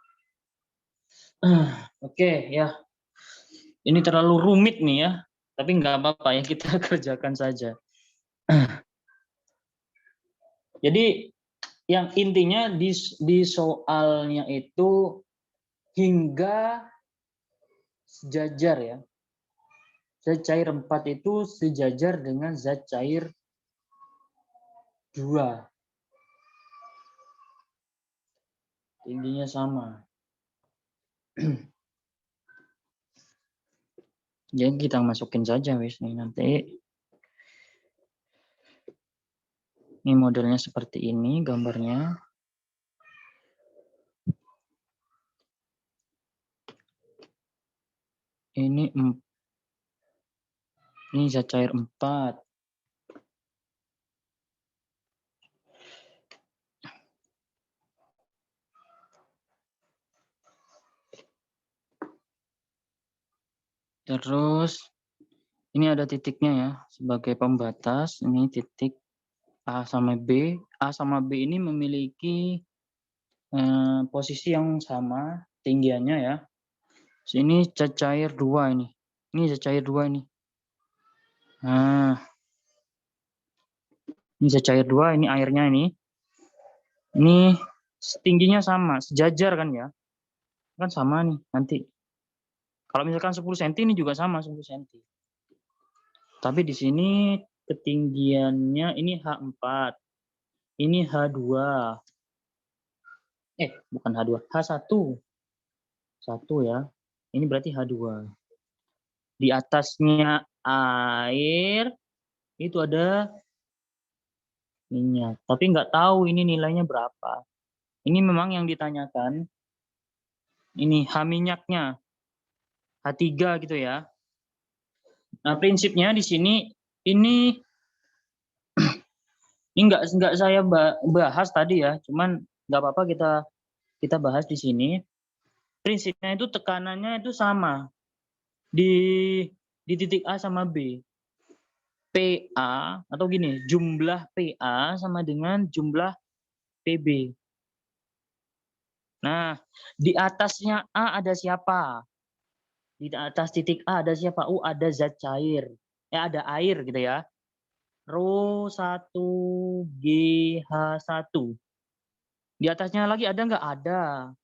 Oke ya. Ini terlalu rumit nih ya. Tapi nggak apa-apa ya, kita kerjakan saja. Jadi yang intinya di soalnya itu hingga sejajar ya. Zat cair 4 itu sejajar dengan zat cair 2. Tingginya sama. Jadi kita masukin saja wis nih nanti. Ini modelnya seperti ini gambarnya. Ini zat cair 4. Terus ini ada titiknya ya sebagai pembatas. Ini titik A sama B. A sama B ini memiliki posisi yang sama tinggiannya ya. Sini zat cair 2 ini. Ini zat cair 2 ini. Nah, ini zat cair 2, ini airnya ini. Ini tingginya sama, sejajar kan ya. Kan sama nih nanti. Kalau misalkan 10 cm ini juga sama 10 cm. Tapi di sini ketinggiannya ini H4. Ini H2. Bukan H2, H1. 1 ya. Ini berarti H2. Di atasnya air itu ada minyak. Tapi nggak tahu ini nilainya berapa. Ini memang yang ditanyakan. Ini H minyaknya. H3 gitu ya. Nah, prinsipnya di sini ini nggak saya bahas tadi ya, cuman nggak apa-apa kita bahas di sini. Prinsipnya itu tekanannya itu sama di titik A sama B. PA atau gini, jumlah PA sama dengan jumlah PB. Nah, di atasnya A ada siapa? Di atas titik A ada siapa? Ada zat cair. Ada air gitu ya. Rho1 GH1. Di atasnya lagi ada nggak? Ada.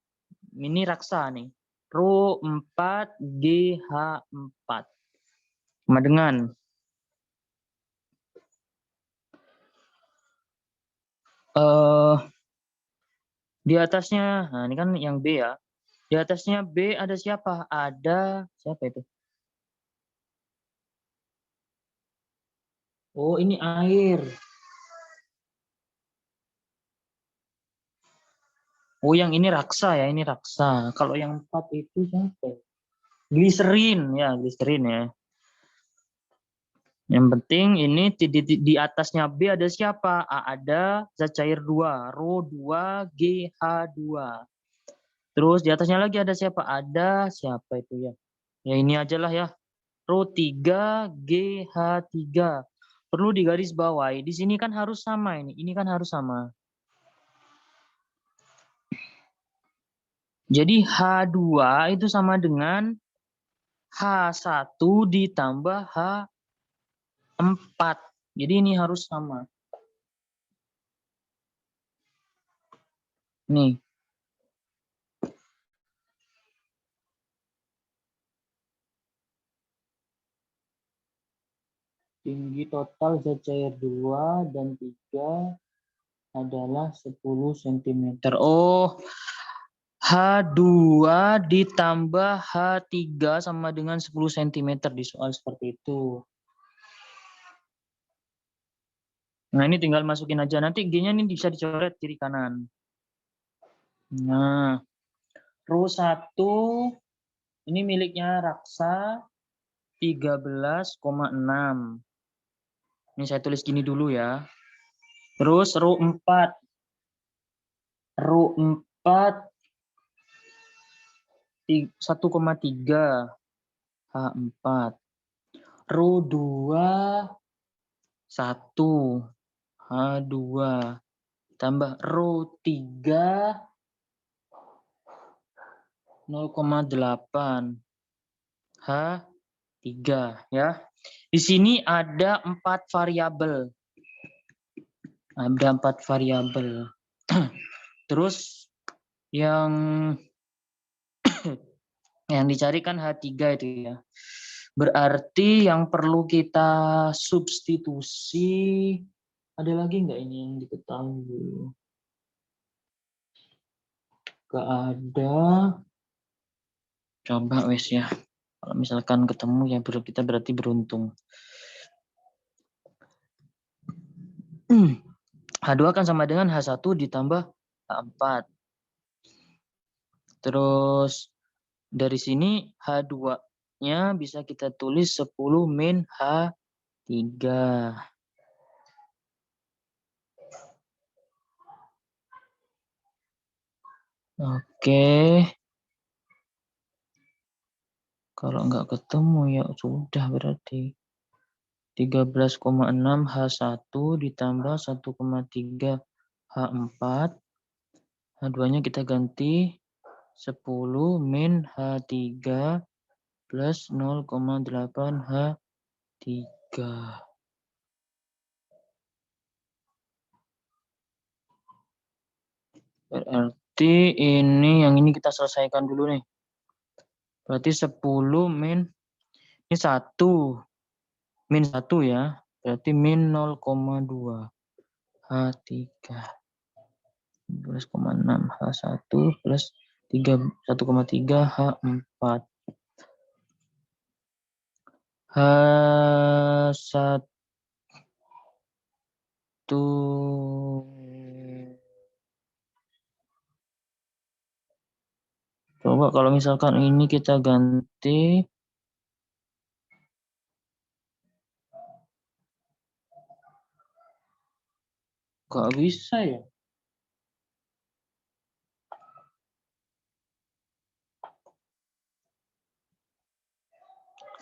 Ini raksa nih. Rho4 GH4. Sama dengan di atasnya, nah ini kan yang B ya. Di atasnya B ada siapa? Ada siapa itu? Oh, ini air. Oh, yang ini raksa ya, ini raksa. Kalau yang 4 itu siapa? Gliserin ya, gliserin ya. Yang penting ini di atasnya B ada siapa? Ada zat cair 2, Rho2 GH2. Terus di atasnya lagi ada siapa? Ada siapa itu ya? Ya ini aja lah ya. Rho3 GH3. Perlu digarisbawahi. Di sini kan harus sama ini. Ini kan harus sama. Jadi H2 itu sama dengan H1 ditambah H4. Jadi ini harus sama. Nih. Tinggi total zat cair 2 dan 3 adalah 10 cm. Oh, H2 ditambah H3 sama dengan 10 cm di soal seperti itu. Nah, ini tinggal masukin aja. Nanti G-nya ini bisa dicoret kiri kanan. Nah, Rho1 ini miliknya Raksa 13,6. Ini saya tulis gini dulu ya. Terus Rho4. Rho4 1,3 H4. Rho2 1 H2 tambah rho 3 0,8 H3 ya. Di sini ada 4 variabel. Ada 4 variabel. Terus yang dicari kan H3 itu ya. Berarti yang perlu kita substitusi, ada lagi nggak ini yang diketahui? Nggak ada. Coba wes ya. Kalau misalkan ketemu ya kita berarti beruntung. H2 kan sama dengan H1 ditambah H4. Terus dari sini H2-nya bisa kita tulis 10 min H3. Oke. Kalau nggak ketemu ya sudah berarti. 13,6 H1 ditambah 1,3 H4. H2-nya kita ganti 10 min H3 plus 0,8 H3. Berarti yang ini kita selesaikan dulu nih. Berarti 10 min, ini 1. Min 1 ya. Berarti min 0,2 H3. 12,6 H1 plus 1,3 H4. H1 coba kalau misalkan ini kita ganti nggak bisa ya.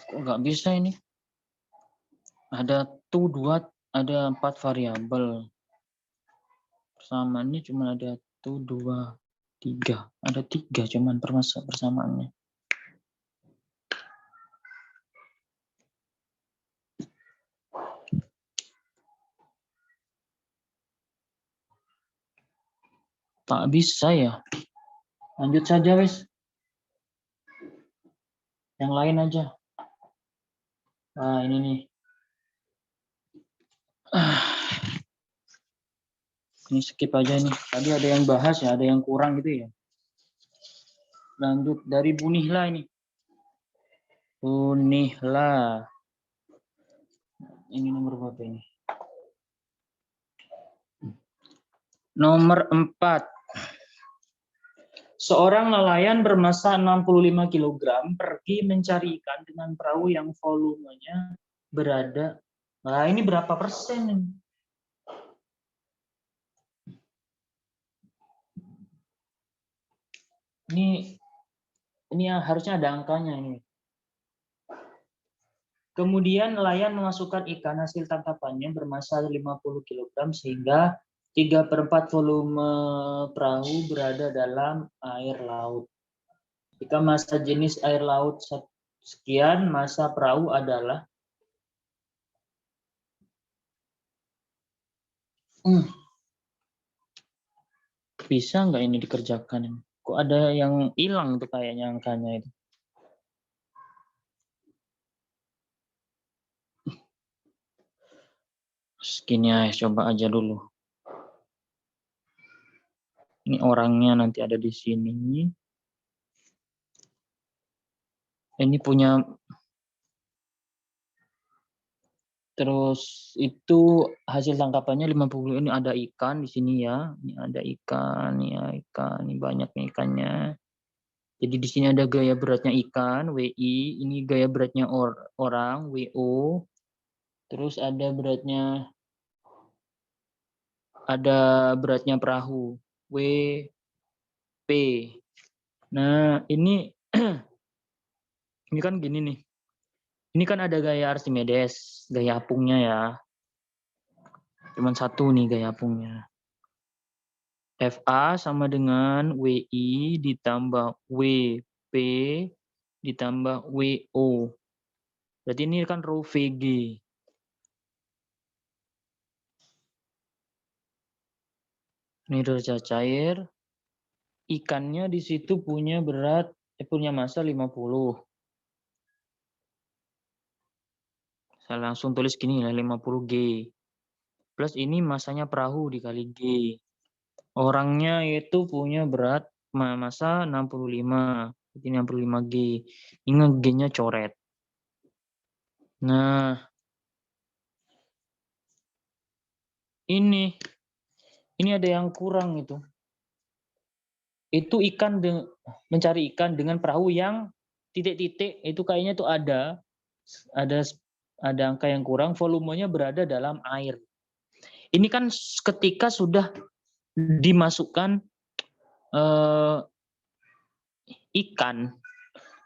Kok nggak bisa ini? Ada 4 variabel. Persamaannya cuma ada 2, 3. Ada 3 cuman persamaannya. Tak bisa ya. Lanjut saja wes. Yang lain aja. Nah ini nih. Ini skip aja nih. Tadi ada yang bahas ya, ada yang kurang gitu ya. Lanjut dari Bu Nihla ini. Bu Nihla. Ini nomor berapa ini? Nomor 4. Seorang nelayan bermasa 65 kg pergi mencari ikan dengan perahu yang volumenya berada. Nah, ini berapa persen ini? Ini harusnya ada angkanya ini. Kemudian nelayan memasukkan ikan hasil tangkapannya bermassa 50 kg sehingga 3/4 volume perahu berada dalam air laut. Jika massa jenis air laut sekian, massa perahu adalah bisa nggak ini dikerjakan? Kok ada yang hilang tuh kayaknya angkanya itu. Segini aja, coba aja dulu. Ini orangnya nanti ada di sini. Ini punya. Terus itu hasil tangkapannya 50. Ini ada ikan di sini ya. Ini ada ikan, ya ikan. Ini banyak nih ikannya. Jadi di sini ada gaya beratnya ikan, WI. Ini gaya beratnya orang, WO. Terus ada beratnya perahu, WP. Nah, ini ini kan gini nih. Ini kan ada gaya Archimedes, gaya apungnya ya. Cuman satu nih gaya apungnya. FA sama dengan WI ditambah WP ditambah WO. Berarti ini kan rho VG. Ini derajat cair. Ikannya di situ punya punya massa 50. Saya langsung tulis gini lah, 50 G. Plus ini masanya perahu dikali G. Orangnya itu punya massa 65. Jadi 65 G. Ini G-nya coret. Nah, ini ada yang kurang itu. Itu mencari ikan dengan perahu yang titik-titik itu kayaknya tuh ada angka yang kurang, volumenya berada dalam air. Ini kan ketika sudah dimasukkan ikan.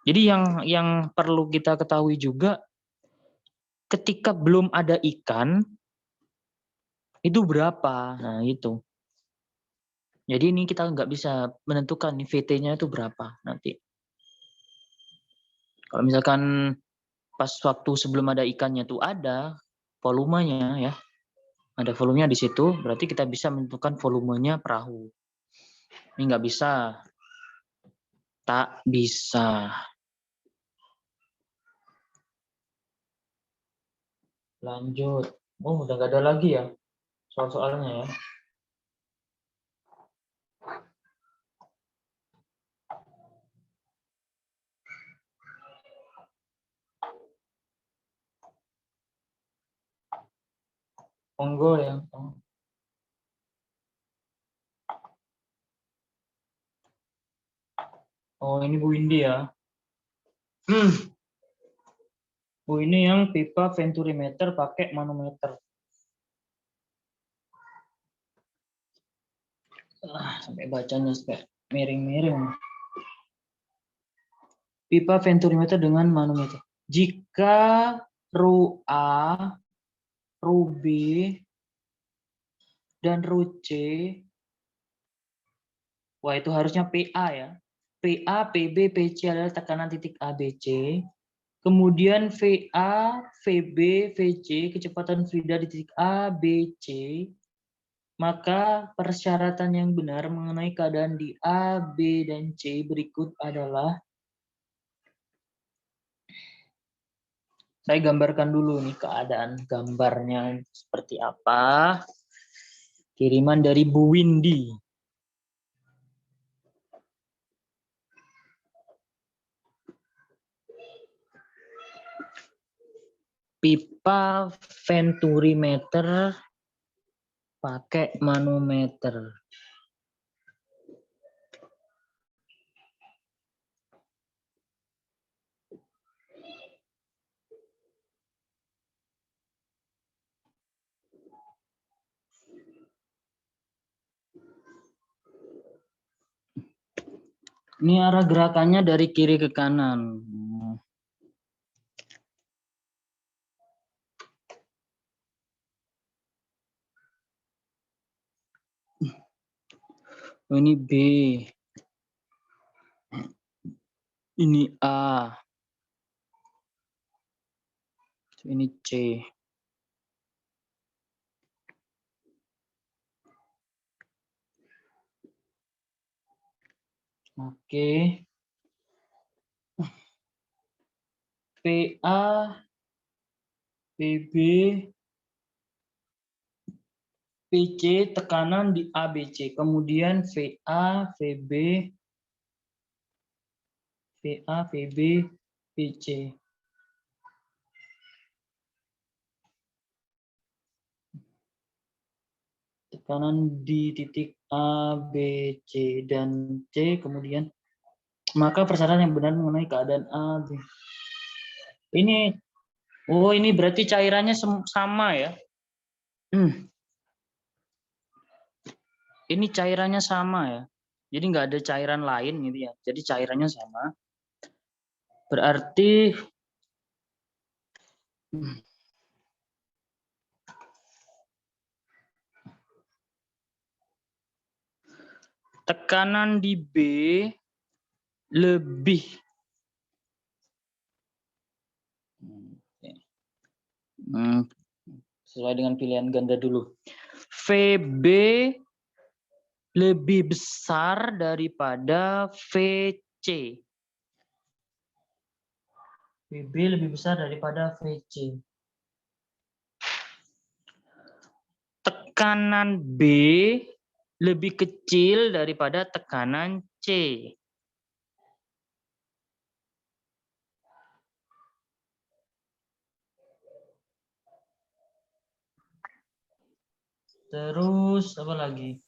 Jadi yang perlu kita ketahui juga, ketika belum ada ikan itu berapa. Nah itu. Jadi ini kita nggak bisa menentukan nih VT-nya itu berapa nanti. Kalau misalkan pas waktu sebelum ada ikannya tuh ada volumenya ya, ada volumenya di situ, berarti kita bisa menentukan volumenya perahu. Ini nggak bisa, tak bisa. Lanjut. Oh, udah nggak ada lagi ya soal-soalnya ya. Monggo ya. Oh, ini Bu Indi ya. Bu, ini yang pipa venturimeter pakai manometer. Sampai bacanya sampai miring-miring. Pipa venturimeter dengan manometer. Jika Rho A, Rho B, dan Rho C, wah itu harusnya PA ya. PA, PB, PC adalah tekanan titik ABC. Kemudian VA, VB, VC, kecepatan fluida di titik A, B, C. Maka persyaratan yang benar mengenai keadaan di A, B, dan C berikut adalah, saya gambarkan dulu nih keadaan gambarnya seperti apa. Kiriman dari Bu Windy. Pipa venturimeter pakai manometer. Ini arah gerakannya dari kiri ke kanan. Ini B. Ini A. Ini C. Oke. PA, PB, PC tekanan di ABC. Kemudian VA, VB, VA, VB, PC. Tekanan di titik A, B, C, dan C. Kemudian maka persyaratan yang benar mengenai keadaan A, B. Ini, oh ini berarti cairannya sama ya. Ini cairannya sama ya. Jadi nggak ada cairan lain gitu ya. Jadi cairannya sama. Berarti tekanan di B lebih sesuai dengan pilihan ganda dulu. VB lebih besar daripada VC. VB lebih besar daripada VC. Tekanan B lebih kecil daripada tekanan C. Terus apa lagi?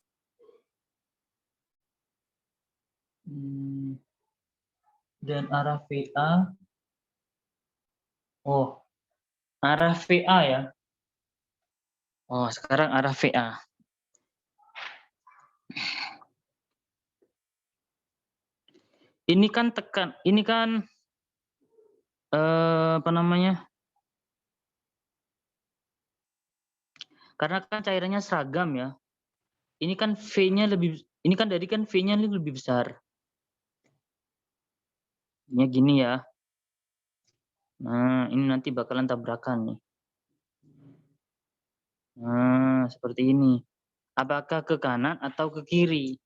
Dan arah VA. Oh, arah VA ya. Oh, sekarang arah VA. Ini kan apa namanya? Karena kan cairannya seragam ya. Ini kan V-nya V-nya lebih besar. Ini gini ya. Nah, ini nanti bakalan tabrakan nih. Nah, seperti ini. Apakah ke kanan atau ke kiri?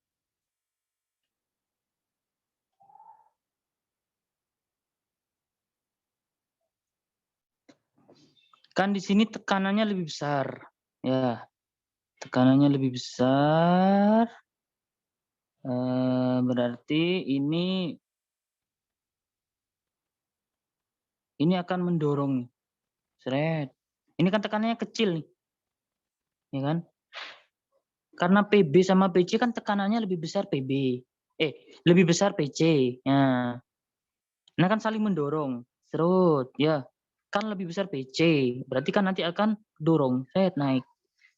Kan di sini tekanannya lebih besar. Ya, tekanannya lebih besar. Berarti ini akan mendorong. Seret. Ini kan tekanannya kecil nih. Ya kan? Karena PB sama PC kan tekanannya lebih besar PB. Lebih besar PC. Nah kan saling mendorong. Serut, ya. Kan lebih besar PC. Berarti kan nanti akan dorong. Seret, naik.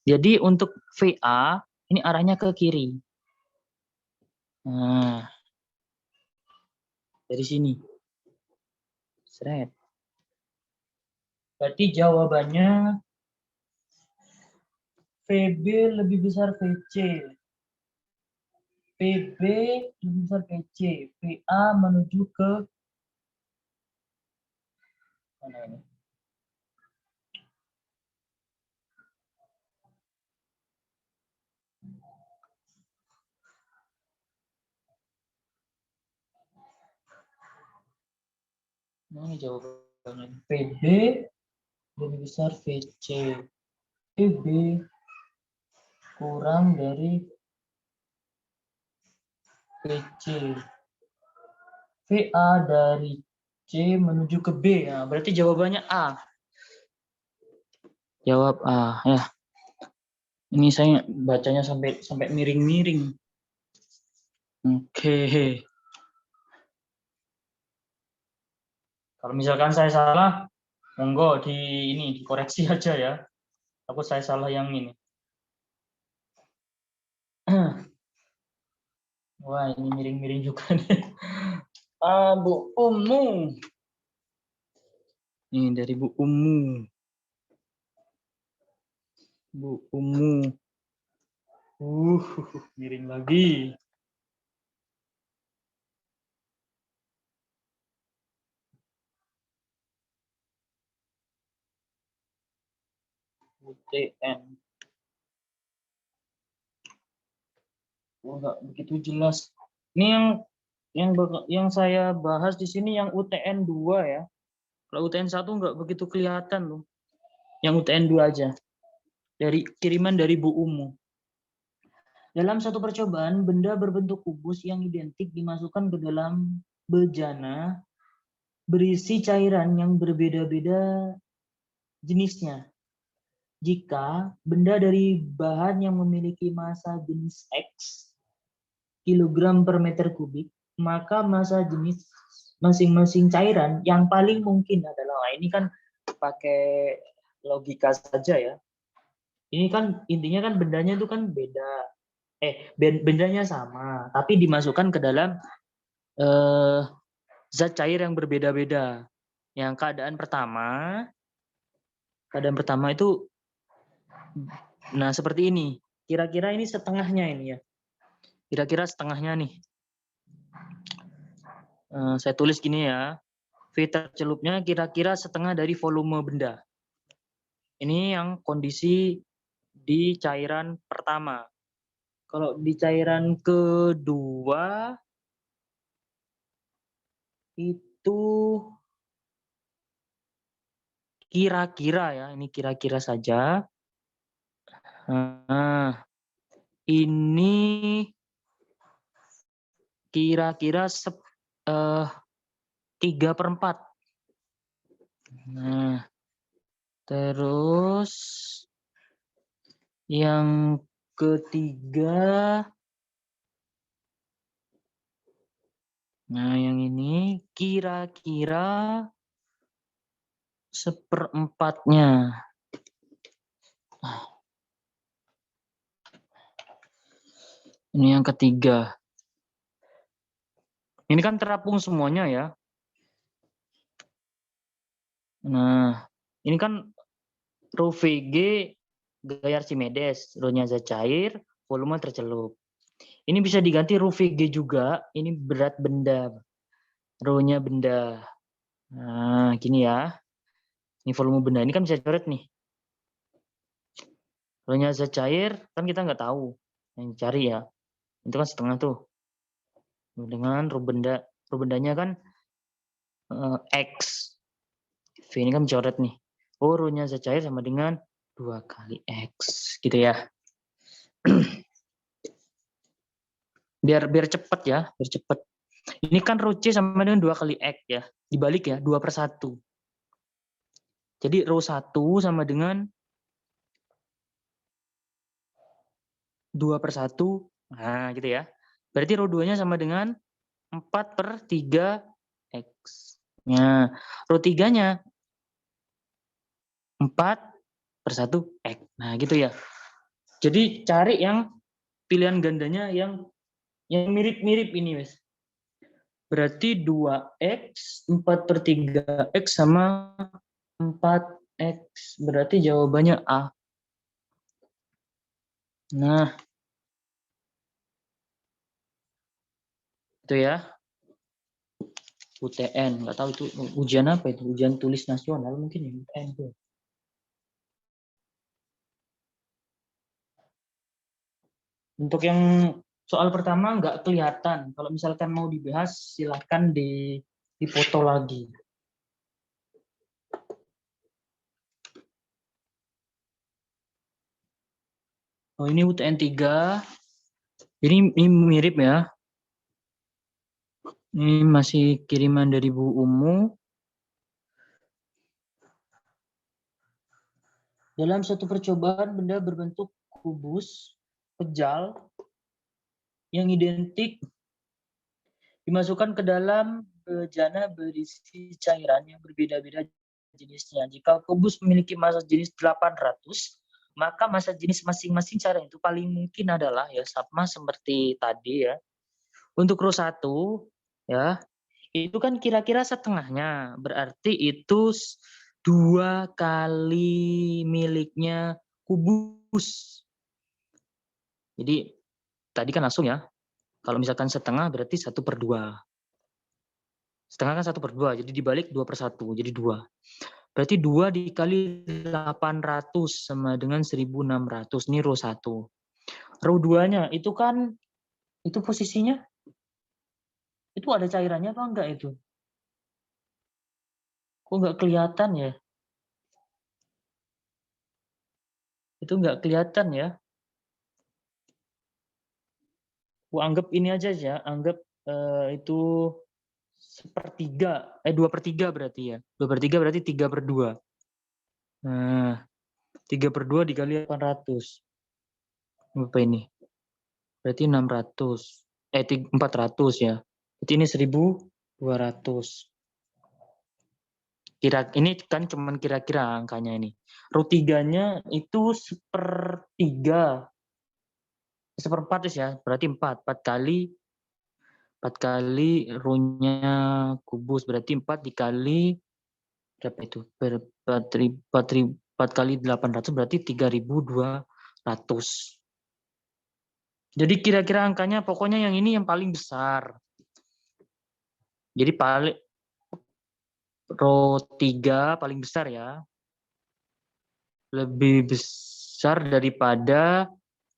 Jadi untuk VA, ini arahnya ke kiri. Nah, dari sini. Seret. Berarti jawabannya VB lebih besar VC. PB lebih besar PC. VA menuju ke mana ini? Ini jawabannya. PB lebih besar VC. PB kurang dari VC. VA dari C menuju ke B. Nah, berarti jawabannya A. Jawab A ya. Ini saya bacanya sampai miring-miring. Oke. Kalau misalkan saya salah, monggo dikoreksi aja ya. Aku saya salah yang ini. Wah, ini miring-miring juga nih. Bu Umu. Ini dari Bu Umu. Bu Umu. Miring lagi. UTN. Enggak begitu jelas. Ini yang saya bahas di sini yang UTN 2 ya. Kalau UTN 1 enggak begitu kelihatan loh. Yang UTN 2 aja. Dari kiriman dari Bu Umu. Dalam satu percobaan, benda berbentuk kubus yang identik dimasukkan ke dalam bejana berisi cairan yang berbeda-beda jenisnya. Jika benda dari bahan yang memiliki massa jenis X kilogram per meter kubik, maka massa jenis masing-masing cairan yang paling mungkin adalah, ini kan pakai logika saja ya. Ini kan intinya kan bendanya itu kan beda. Bendanya sama, tapi dimasukkan ke dalam zat cair yang berbeda-beda. Yang keadaan pertama itu, nah seperti ini. Kira-kira ini setengahnya ini ya. kira-kira setengahnya nih. Saya tulis gini ya. V tercelupnya kira-kira setengah dari volume benda. Ini yang kondisi di cairan pertama. Kalau di cairan kedua itu kira-kira ya, ini kira-kira saja. Nah, ini kira-kira 3/4. Nah, terus yang ketiga, nah yang ini kira-kira 1/4-nya. Ini yang ketiga. Ini kan terapung semuanya ya. Nah, ini kan rho Vg gaya Archimedes, rho-nya zat cair, volume tercelup. Ini bisa diganti rho Vg juga, ini berat benda. Rho-nya benda. Nah, gini ya. Ini volume benda, ini kan bisa coret nih. Rho-nya zat cair, kan kita nggak tahu. Yang cari ya. Itu kan setengah tuh. Dengan rho benda. Rho bendanya kan X. V ini kan coret nih. Oh, rho-nya zat cair sama dengan 2 kali X. Gitu ya. biar cepet ya, biar cepet. Ini kan rho C sama dengan 2 kali X ya. Dibalik ya, 2/1. Jadi rho 1 sama dengan 2/1. Nah, gitu ya. Berarti rho 2-nya sama dengan 4/3 X. Nah, rho 3-nya 4/1 X. Nah, gitu ya. Jadi cari yang pilihan gandanya yang mirip-mirip ini, Mas. Berarti 2X, 4/3 X sama 4X. Berarti jawabannya A. Nah, itu ya. UTN, nggak tahu itu ujian apa itu, ujian tulis nasional mungkin ya, UTN itu. Untuk yang soal pertama nggak kelihatan, kalau misalkan mau dibahas silahkan di foto lagi. Oh, ini UTN 3, ini mirip ya. Ini masih kiriman dari Bu Umu. Dalam suatu percobaan benda berbentuk kubus, pejal, yang identik dimasukkan ke dalam bejana berisi cairan yang berbeda-beda jenisnya. Jika kubus memiliki massa jenis 800, maka massa jenis masing-masing cairan itu paling mungkin adalah ya sama seperti tadi ya. Untuk rho 1 ya, itu kan kira-kira setengahnya, berarti itu 2 kali miliknya kubus. Jadi tadi kan langsung ya, kalau misalkan setengah berarti 1/2. Setengah kan 1/2, jadi dibalik 2/1, jadi 2. Berarti 2 dikali 800 sama dengan 1600, ini rho 1. Rho 2-nya itu kan, itu posisinya, itu ada cairannya apa enggak itu? Kok nggak kelihatan ya? Itu nggak kelihatan ya? Anggap ini aja ya, anggap itu 2/3 berarti ya. 2/3 berarti 3/2. Nah, 3/2 dikali 800. Apa ini? Berarti 600. 400 ya. Berarti ini 1200. Ini kan cuman kira-kira angkanya ini. Rho 3-nya itu 1/3. 1/4 ya, berarti 4 kali rho-nya kubus, berarti 4 dikali berapa itu? 4 kali 800 berarti 3200. Jadi kira-kira angkanya pokoknya yang ini yang paling besar. Jadi paling row 3 paling besar ya. Lebih besar daripada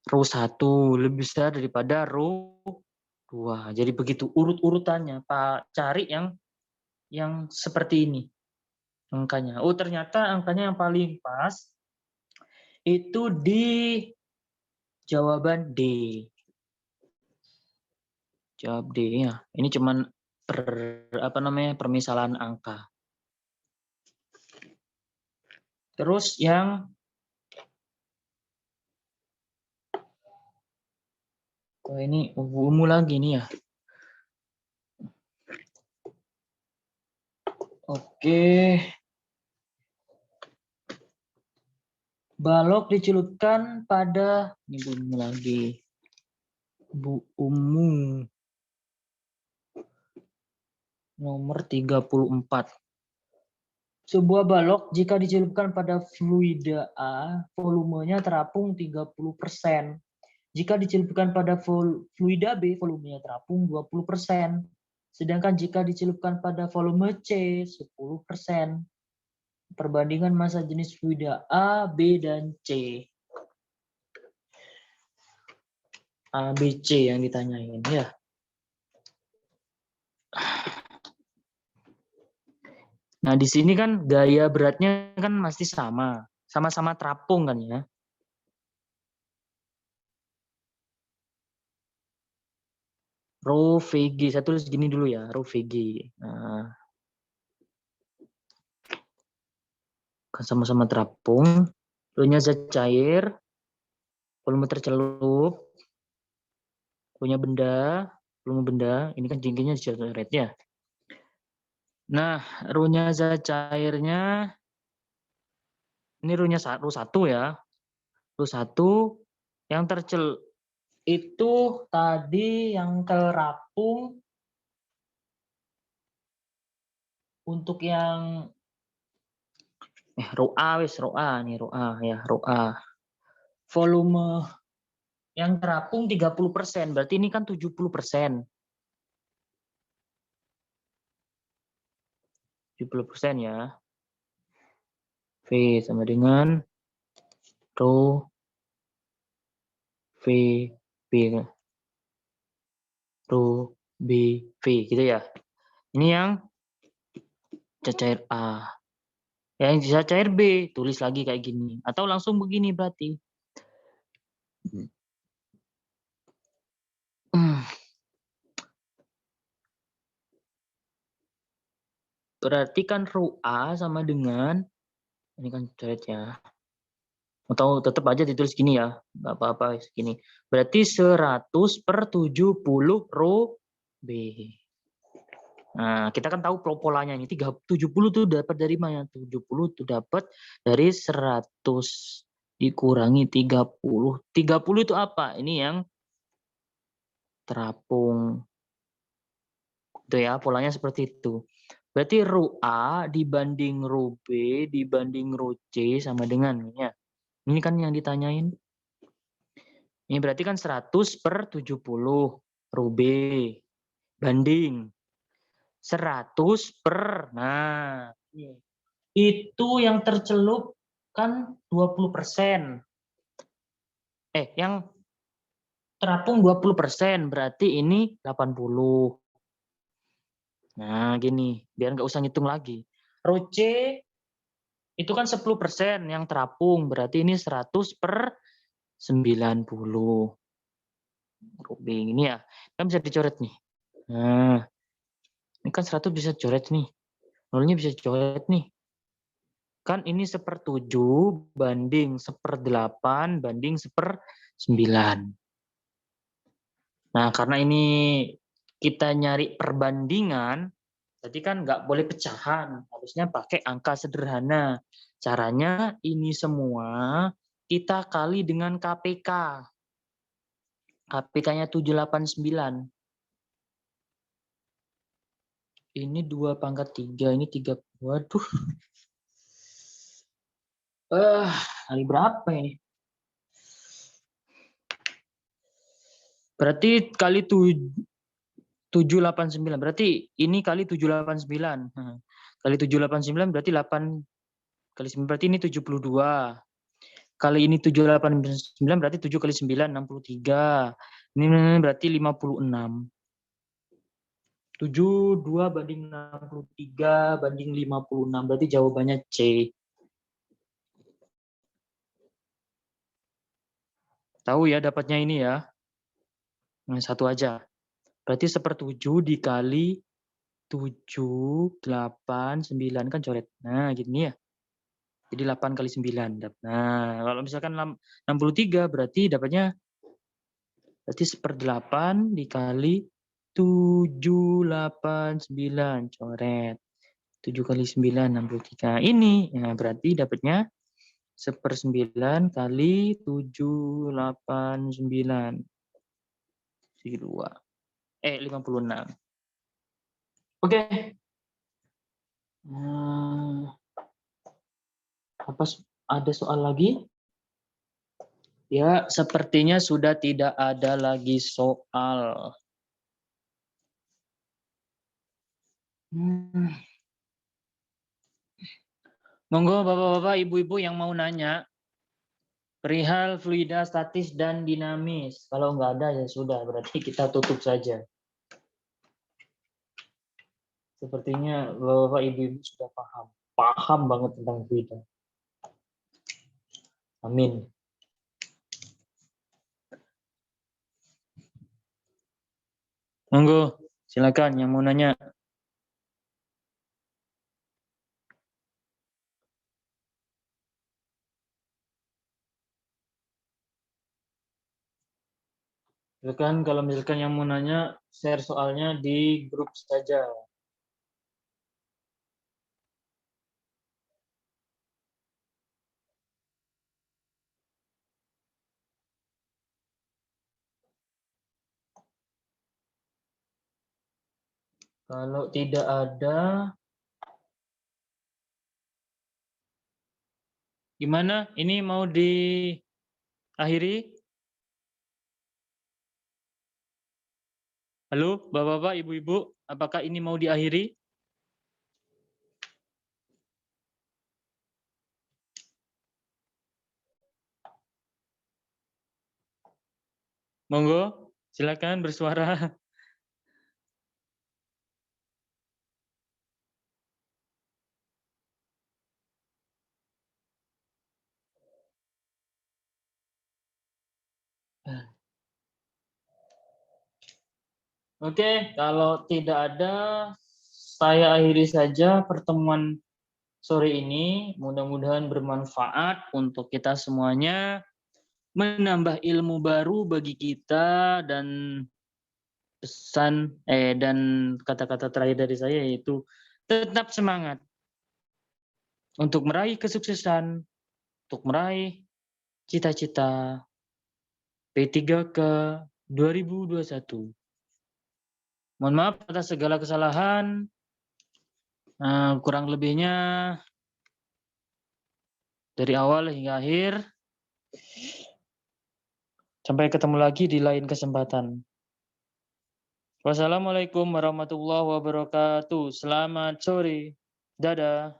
row 1, lebih besar daripada row 2. Jadi begitu urut-urutannya. Pak, cari yang seperti ini angkanya. Oh, ternyata angkanya yang paling pas itu di jawaban D. Jawab D ya. Ini cuman permisalan angka. Terus yang ini umum lagi nih ya. Oke. Balok dicelupkan pada ini umum lagi. Bu umum nomor 34. Sebuah balok jika dicelupkan pada fluida A, volumenya terapung 30%. Jika dicelupkan pada fluida B, volumenya terapung 20%. Sedangkan jika dicelupkan pada volume C, 10%. Perbandingan massa jenis fluida A, B, dan C. A, B, C yang ditanyain ya. Nah, di sini kan gaya beratnya kan masih sama. Sama-sama terapung kan ya. Rho VG, saya tulis gini dulu ya, Rho VG. Nah, kan sama-sama terapung. Rho-nya zat cair, volume tercelup, punya benda, volume benda, ini kan tingginya dicoret ya. Nah, Rho-nya zat cairnya, ini Rho-nya Rho 1 ya. Rho 1 yang tercelup itu tadi yang terapung untuk yang Rho A wis Rho A nih Rho A ya, Rho A. Volume yang terapung 30%, berarti ini kan 70%. 70% ya. V sama dengan Rho V B Rho B V gitu ya. Ini yang cair A. Yang bisa cair B, tulis lagi kayak gini. Atau langsung begini berarti. Berarti kan Rho A sama dengan, ini kan coret ya. Atau tetap aja ditulis gini ya. Nggak apa-apa segini. Berarti 100/70 Rho B. Nah, kita kan tahu polanya ini 70 tuh dapat dari mana? 70 tuh dapat dari 100 dikurangi 30. 30 itu apa? Ini yang terapung. Itu ya, polanya seperti itu. Berarti Rho A dibanding Rho B dibanding Rho C sama dengan ya. Ini kan yang ditanyain. Ini berarti kan 100/70 Rho B banding 100 nah itu yang tercelup kan 20%. Yang terapung 20%, berarti ini 80. Nah, gini, biar nggak usah ngitung lagi. Rho C itu kan 10% yang terapung, berarti ini 100/90. Rho B ini ya, kan bisa dicoret nih. Nah, ini kan 100 bisa coret nih. Nolnya bisa coret nih. Kan ini 1/7 banding 1/8 banding 1/9. Nah, karena ini kita nyari perbandingan, jadi kan nggak boleh pecahan. Harusnya pakai angka sederhana. Caranya ini semua kita kali dengan KPK. KPK-nya 789. Ini 2/3, ini 3. Waduh. Kali berapa ini? Berarti kali 789. Berarti ini kali 789. Kali 789 berarti 8 kali 9 berarti ini 72. Kali ini 789 berarti 7 kali 9 63. Ini berarti 56. 72 banding 63 banding 56. Berarti jawabannya C. Tahu ya dapatnya ini ya. Nah, satu aja. Berarti 1/7 dikali 7, 8, 9 kan coret. Nah, gini ya. Jadi 8 kali 9. Nah, kalau misalkan 63 berarti dapatnya berarti 1/8 dikali 7, 8, 9. Coret. 7 kali 9, 63. Ini. Nah, berarti dapatnya 1/9 kali 7, 8, 9. 56. Oke. Apa ada soal lagi? Ya, sepertinya sudah tidak ada lagi soal. Monggo Bapak-bapak, Ibu-ibu yang mau nanya perihal fluida statis dan dinamis. Kalau nggak ada ya sudah, berarti kita tutup saja. Sepertinya Bapak-bapak, Ibu-ibu sudah paham banget tentang fluida. Amin. Monggo, silakan yang mau nanya. Silakan kalau misalkan yang mau nanya, share soalnya di grup saja. Kalau tidak ada, gimana? Ini mau diakhiri? Halo, Bapak-bapak, Ibu-ibu, apakah ini mau diakhiri? Monggo, silakan bersuara. Oke, kalau tidak ada, saya akhiri saja pertemuan sore ini. Mudah-mudahan bermanfaat untuk kita semuanya, menambah ilmu baru bagi kita, dan pesan dan kata-kata terakhir dari saya yaitu tetap semangat untuk meraih kesuksesan, untuk meraih cita-cita P3K 2021. Mohon maaf atas segala kesalahan, kurang lebihnya dari awal hingga akhir. Sampai ketemu lagi di lain kesempatan. Wassalamualaikum warahmatullahi wabarakatuh. Selamat sore. Dadah.